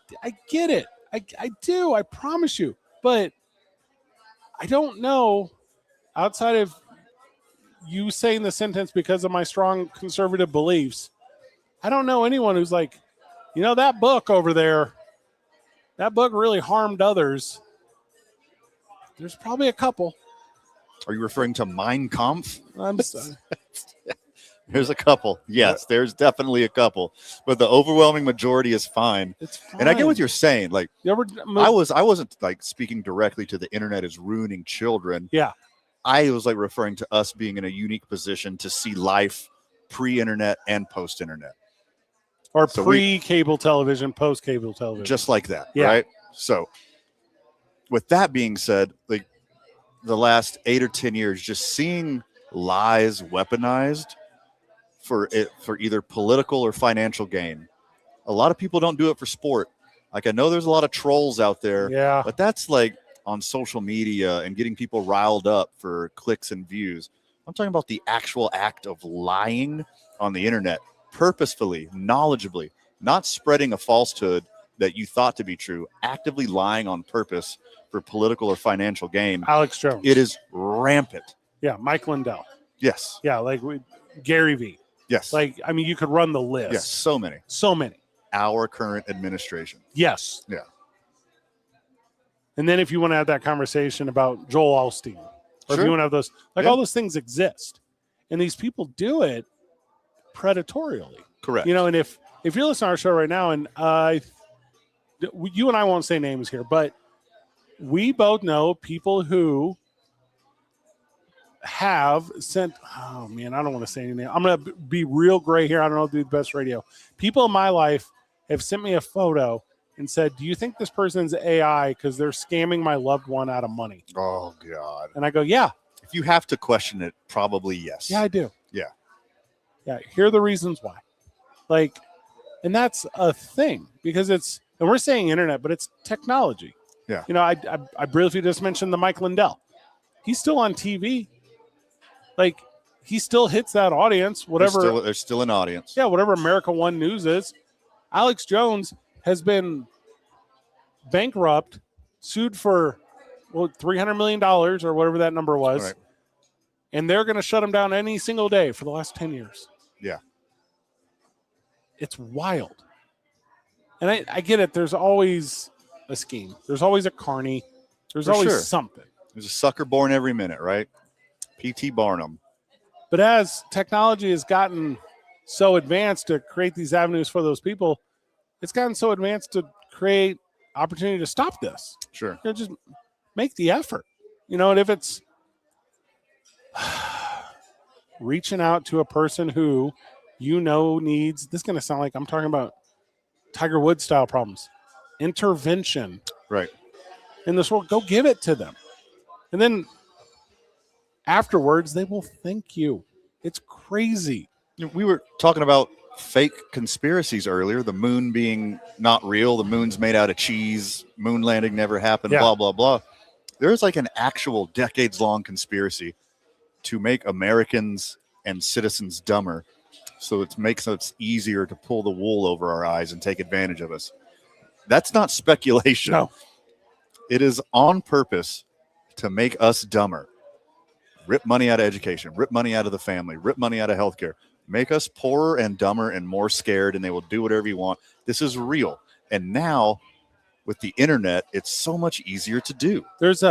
get it. I do. I promise you. But I don't know, outside of you saying the sentence because of my strong conservative beliefs, I don't know anyone who's like, that book over there, that book really harmed others. There's probably a couple. Are you referring to Mein Kampf? I'm sorry. There's a couple. Yes, there's definitely a couple. But the overwhelming majority is fine. It's fine. And I get what you're saying. Like, I wasn't like speaking directly to the internet is ruining children. Yeah. I was like referring to us being in a unique position to see life pre-internet and post-internet. Or pre-cable television, post-cable television. Just like that, right? So with that being said, like the last 8 or 10 years, just seeing lies weaponized for either political or financial gain. A lot of people don't do it for sport. Like, I know there's a lot of trolls out there, but that's like on social media and getting people riled up for clicks and views. I'm talking about the actual act of lying on the internet, purposefully, knowledgeably, not spreading a falsehood that you thought to be true, actively lying on purpose for political or financial gain. Alex Jones. It is rampant. Yeah, Mike Lindell. Yes. Yeah, like Gary Vee. Yes. Like, I mean, you could run the list. Yes, so many. So many. Our current administration. Yes. Yeah. And then if you want to have that conversation about Joel Osteen, or if you want to have those, like all those things exist. And these people do it predatorially. Correct. And if you're listening to our show right now, and you and I won't say names here, but we both know people who have sent, oh man, I don't want to say anything. I'm going to be real gray here. I don't know how to do the best radio. People in my life have sent me a photo and said, do you think this person's AI because they're scamming my loved one out of money? Oh, God. And I go, yeah. If you have to question it, probably yes. Yeah, I do. Yeah. Yeah, here are the reasons why. Like, and that's a thing because and we're saying internet, but it's technology. Yeah. I briefly just mentioned the Mike Lindell. He's still on TV. Like, he still hits that audience, whatever. There's still an audience. Yeah, whatever America One News is. Alex Jones has been bankrupt, sued for $300 million or whatever that number was. Right. And they're going to shut him down any single day for the last 10 years. Yeah. It's wild. And I get it. There's always a scheme. There's always a carny. There's always something. There's a sucker born every minute, right? P.T. Barnum. But as technology has gotten so advanced to create these avenues for those people, it's gotten so advanced to create opportunity to stop this. Sure. Just make the effort. And if it's reaching out to a person who needs, this is going to sound like I'm talking about Tiger Woods style problems, intervention. Right. In this world, go give it to them. And then afterwards, they will thank you. It's crazy. We were talking about fake conspiracies earlier, the moon being not real, the moon's made out of cheese, moon landing never happened, blah, blah, blah. There's like an actual decades-long conspiracy to make Americans and citizens dumber so it makes it easier to pull the wool over our eyes and take advantage of us. That's not speculation. No. It is on purpose to make us dumber. Rip money out of education, rip money out of the family, rip money out of healthcare, make us poorer and dumber and more scared, and they will do whatever you want. This is real. And now with the internet, it's so much easier to do. There's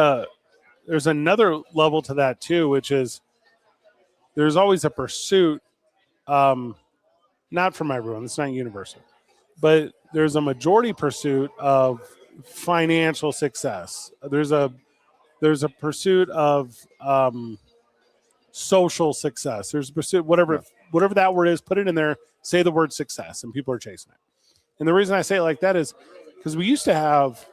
another level to that too, which is there's always a pursuit, not from everyone, it's not universal, but there's a majority pursuit of financial success. There's a pursuit of social success. There's a pursuit, whatever that word is, put it in there, say the word success, and people are chasing it. And the reason I say it like that is because we used to have,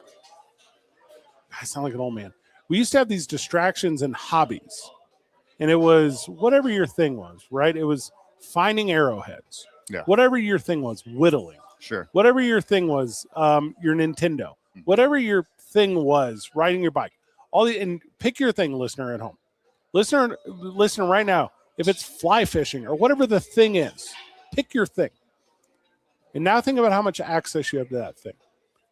I sound like an old man. We used to have these distractions and hobbies. And it was whatever your thing was, right? It was finding arrowheads. Yeah. Whatever your thing was, whittling. Sure. Whatever your thing was, your Nintendo. Whatever your thing was, riding your bike. And pick your thing, listener at home. Listener right now, if it's fly fishing or whatever the thing is, pick your thing. And now think about how much access you have to that thing.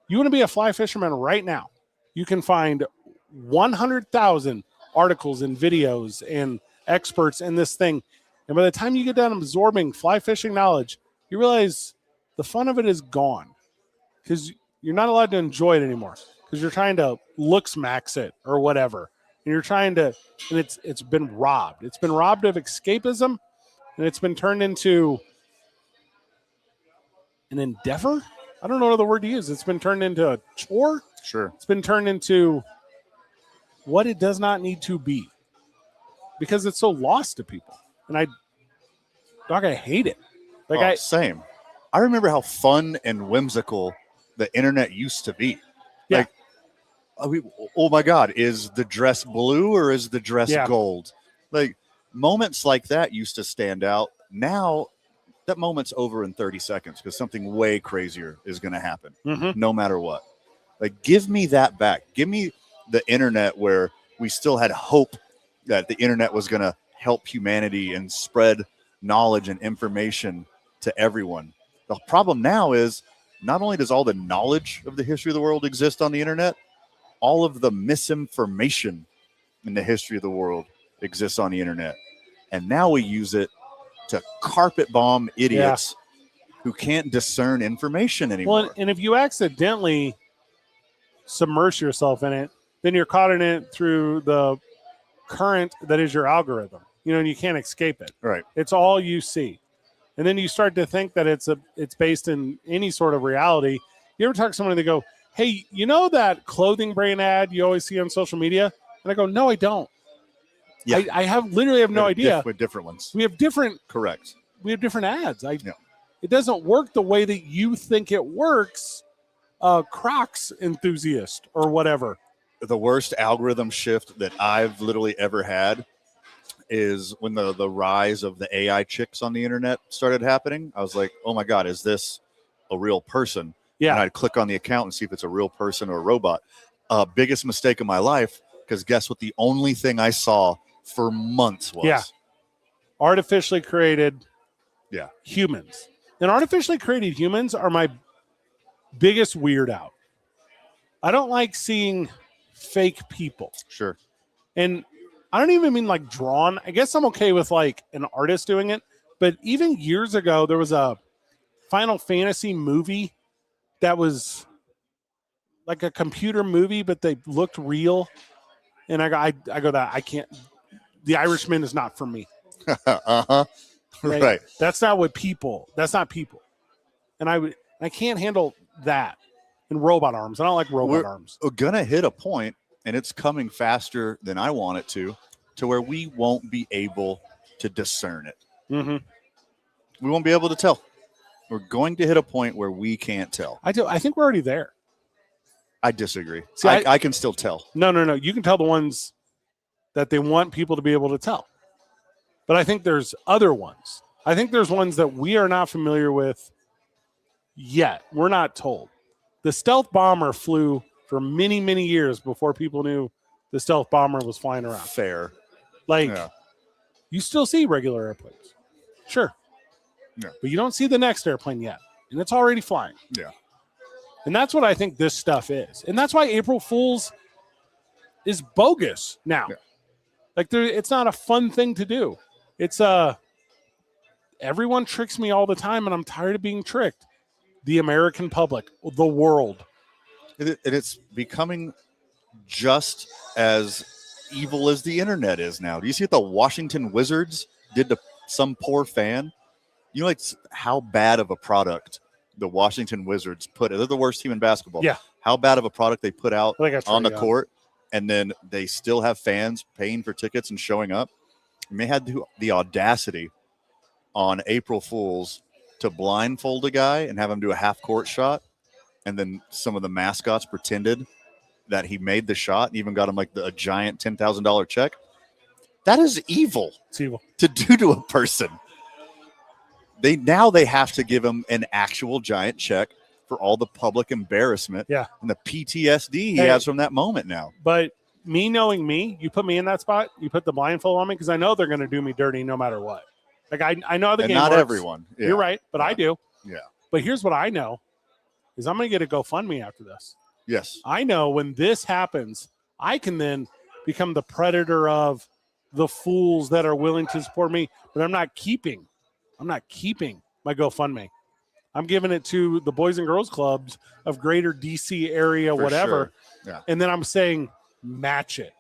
You want to be a fly fisherman right now. You can find 100,000 articles and videos and experts in this thing. And by the time you get done absorbing fly fishing knowledge, you realize the fun of it is gone because you're not allowed to enjoy it anymore because you're trying to looks max it or whatever. And you're trying to, and it's been robbed. It's been robbed of escapism, and it's been turned into an endeavor. I don't know what other word to use. It's been turned into a chore. Sure. It's been turned into what it does not need to be because it's so lost to people. And I hate it. Same. I remember how fun and whimsical the internet used to be. Yeah. Oh my God, is the dress blue or is the dress gold? Like moments like that used to stand out. Now that moment's over in 30 seconds because something way crazier is going to happen no matter what. Like, give me that back. Give me the internet where we still had hope that the internet was going to help humanity and spread knowledge and information to everyone. The problem now is not only does all the knowledge of the history of the world exist on the internet, all of the misinformation in the history of the world exists on the internet. And now we use it to carpet bomb idiots who can't discern information anymore. Well, and if you accidentally submerge yourself in it, then you're caught in it through the current that is your algorithm, and you can't escape it. Right. It's all you see. And then you start to think that it's based in any sort of reality. You ever talk to someone and they go, hey, that clothing brand ad you always see on social media? And I go, no, I don't. Yeah. I literally have no idea. With different ones. We have different. Correct. We have different ads. It doesn't work the way that you think it works. Crocs enthusiast or whatever. The worst algorithm shift that I've literally ever had is when the rise of the AI chicks on the internet started happening. I was like, oh my God, is this a real person? Yeah. And I'd click on the account and see if it's a real person or a robot. Biggest mistake of my life, because guess what? The only thing I saw for months was. Yeah. Artificially created humans. And artificially created humans are my biggest weird out. I don't like seeing fake people. Sure. And I don't even mean like drawn. I guess I'm okay with like an artist doing it. But even years ago, there was a Final Fantasy movie that was like a computer movie, but they looked real. And I go that I can't. The Irishman is not for me. Right. That's not what people. That's not people. And I can't handle that. And robot arms. I don't like robot arms. We're gonna hit a point, and it's coming faster than I want it to where we won't be able to discern it. Mm-hmm. We won't be able to tell. We're going to hit a point where we can't tell. I think we're already there. I disagree. See, I can still tell. No. You can tell the ones that they want people to be able to tell. But I think there's other ones. I think there's ones that we are not familiar with yet. We're not told. The stealth bomber flew for many, many years before people knew the stealth bomber was flying around. Fair. You still see regular airplanes. Sure. Yeah. But you don't see the next airplane yet. And it's already flying. Yeah. And that's what I think this stuff is. And that's why April Fool's is bogus now. Yeah. Like it's not a fun thing to do. It's everyone tricks me all the time and I'm tired of being tricked. The American public, the world. And it's becoming just as evil as the internet is now. Do you see what the Washington Wizards did to some poor fan? You know, it's how bad of a product the Washington Wizards put. They're the worst team in basketball. Yeah. How bad of a product they put out on the young. court, and then they still have fans paying for tickets and showing up. And they had the audacity on April Fools to blindfold a guy and have him do a half-court shot, and then some of the mascots pretended that he made the shot and even got him like a giant $10,000 check. That is evil. It's evil to do to a person. They have to give him an actual giant check for all the public embarrassment and the PTSD he has from that moment now. But me knowing me, you put me in that spot, you put the blindfold on me because I know they're going to do me dirty no matter what. Like I know the and game not works. Everyone. Yeah. You're right, but I do. Yeah. But here's what I know is I'm going to get a GoFundMe after this. Yes. I know when this happens, I can then become the predator of the fools that are willing to support me, but I'm not keeping my GoFundMe. I'm giving it to the Boys and Girls Clubs of greater DC area, For whatever. Sure. Yeah. And then I'm saying, match it,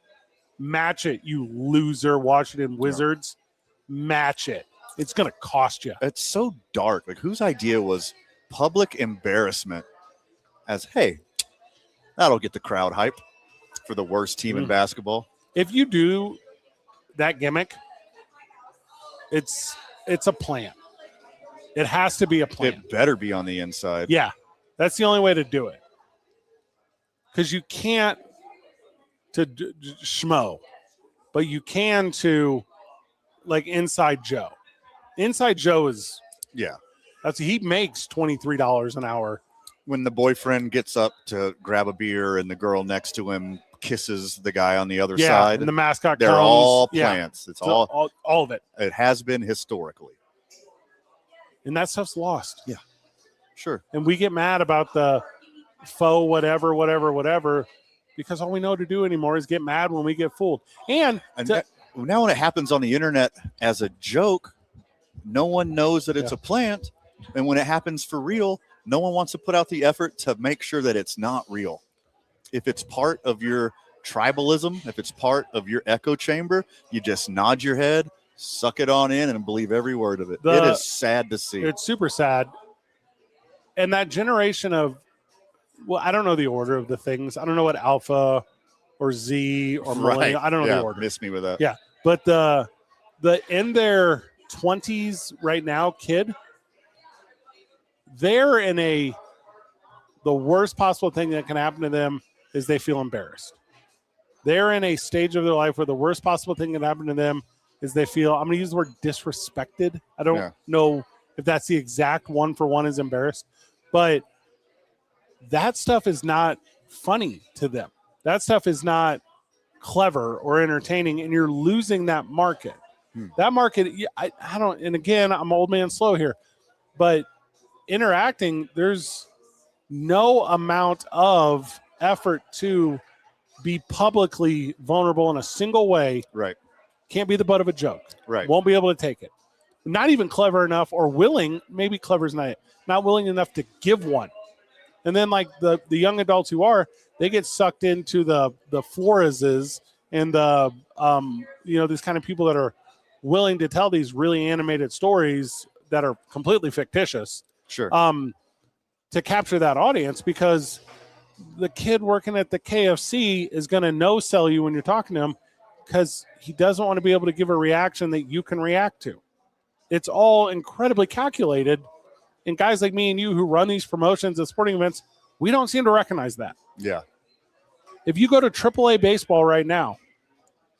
you loser Washington Wizards. Match it. It's going to cost you. It's so dark. Like, whose idea was public embarrassment as, hey, that'll get the crowd hype for the worst team in basketball? If you do that gimmick, it's a plan. It has to be a plan. It better be on the inside. Yeah, that's the only way to do it. Because you can't to schmo, but you can to like Inside Joe. Inside Joe is he makes $23 an hour. When the boyfriend gets up to grab a beer and the girl next to him kisses the guy on the other side, and the mascot they're comes. all plants. It's all of it. It has been historically. And that stuff's lost. Yeah, sure. And we get mad about the faux whatever, because all we know to do anymore is get mad when we get fooled. And now when it happens on the internet as a joke, no one knows that it's a plant. And when it happens for real, no one wants to put out the effort to make sure that it's not real. If it's part of your tribalism, if it's part of your echo chamber, you just nod your head, suck it on in, and believe every word of it. It is sad to see. It's super sad. And that generation of, well, I don't know the order of the things. I don't know what alpha or Z or millennial. I don't know the order. Miss me with that. Yeah. But the in their 20s right now kid, they're in the worst possible thing that can happen to them is they feel embarrassed. They're in a stage of their life where the worst possible thing that can happen to them is they feel, I'm going to use the word disrespected. I don't know if that's the exact one for one is embarrassed, but that stuff is not funny to them. That stuff is not clever or entertaining, and you're losing that market. That market, I don't, and again, I'm old man slow here, but interacting, there's no amount of effort to be publicly vulnerable in a single way. Right. Can't be the butt of a joke. Right. Won't be able to take it. Not even clever enough or willing, maybe clever is not willing enough to give one. And then like the young adults who are, they get sucked into the Floreses and the these kind of people that are willing to tell these really animated stories that are completely fictitious. Sure. To capture that audience, because the kid working at the KFC is going to no-sell you when you're talking to him because he doesn't want to be able to give a reaction that you can react to. It's all incredibly calculated. And guys like me and you who run these promotions at sporting events, we don't seem to recognize that. Yeah. If you go to AAA baseball right now,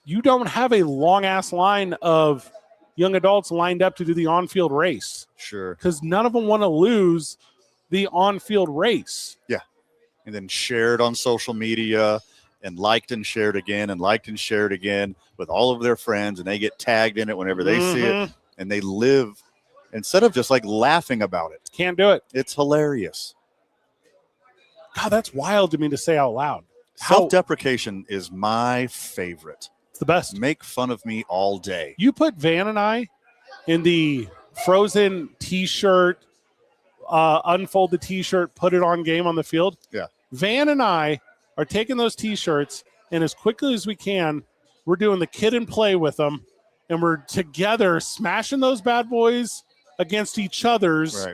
you don't have a long-ass line of young adults lined up to do the on-field race. Sure. Because none of them want to lose the on-field race. Yeah. And then shared on social media and liked and shared again and liked and shared again with all of their friends, and they get tagged in it whenever they see it, and they live instead of just like laughing about it. Can't do it. It's hilarious. God, that's wild to me to say out loud. Self-deprecation is my favorite. It's the best. Make fun of me all day. You put Van and I in the Frozen T-shirt, unfold the T-shirt, put it on game on the field. Yeah. Van and I are taking those T-shirts, and as quickly as we can, we're doing the kid and play with them, and we're together smashing those bad boys against each other's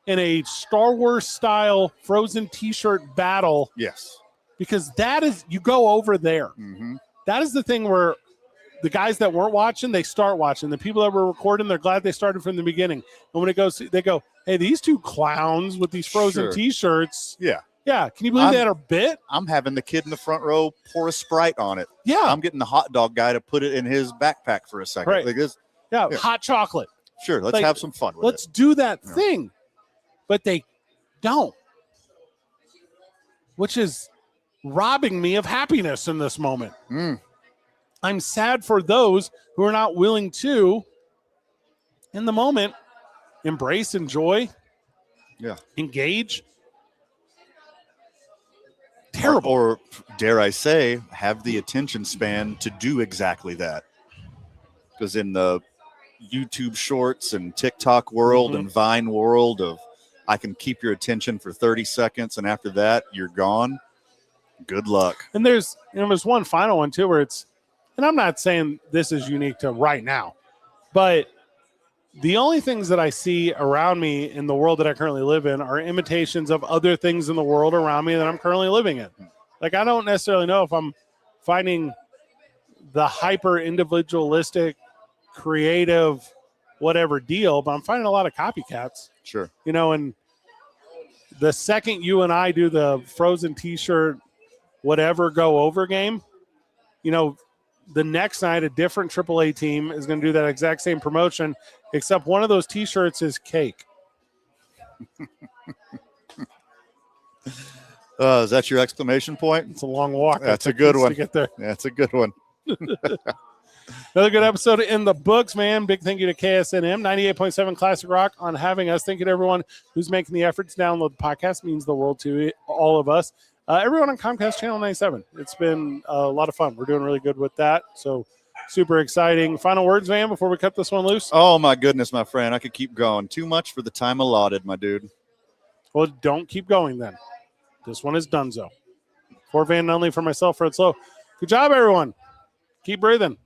in a Star Wars style Frozen T-shirt battle. Yes. Because that is, you go over there. Mm-hmm. That is the thing where the guys that weren't watching, they start watching. The people that were recording, they're glad they started from the beginning. And when it goes, they go, hey, these two clowns with these Frozen T-shirts. Yeah. Yeah. Can you believe they had a bit? I'm having the kid in the front row pour a Sprite on it. Yeah. I'm getting the hot dog guy to put it in his backpack for a second. Right. Like this. Yeah. Hot chocolate. Sure. Let's have some fun with it. Let's do that thing. But they don't. Which is robbing me of happiness in this moment. I'm sad for those who are not willing to, in the moment, embrace, enjoy, engage. Terrible. Or dare I say, have the attention span to do exactly that. Because in the YouTube shorts and TikTok world and Vine world of I can keep your attention for 30 seconds and after that you're gone. Good luck. And there's one final one too where it's, and I'm not saying this is unique to right now, but the only things that I see around me in the world that I currently live in are imitations of other things in the world around me that I'm currently living in. Like, I don't necessarily know if I'm finding the hyper individualistic, creative, whatever deal, but I'm finding a lot of copycats. Sure. And the second you and I do the Frozen T-shirt, whatever go over game, the next night a different AAA team is going to do that exact same promotion, except one of those T-shirts is cake. Is that your exclamation point? It's a long walk. That's a good one. To get there. That's a good one. Another good episode in the books, man. Big thank you to KSNM 98.7 Classic Rock on having us. Thank you to everyone who's making the effort to download the podcast. It means the world to all of us. Everyone on Comcast Channel 97. It's been a lot of fun. We're doing really good with that. So super exciting. Final words, man, before we cut this one loose? Oh, my goodness, my friend. I could keep going. Too much for the time allotted, my dude. Well, don't keep going then. This one is donezo. For Van Nunley, for myself, Fred Slow. Good job, everyone. Keep breathing.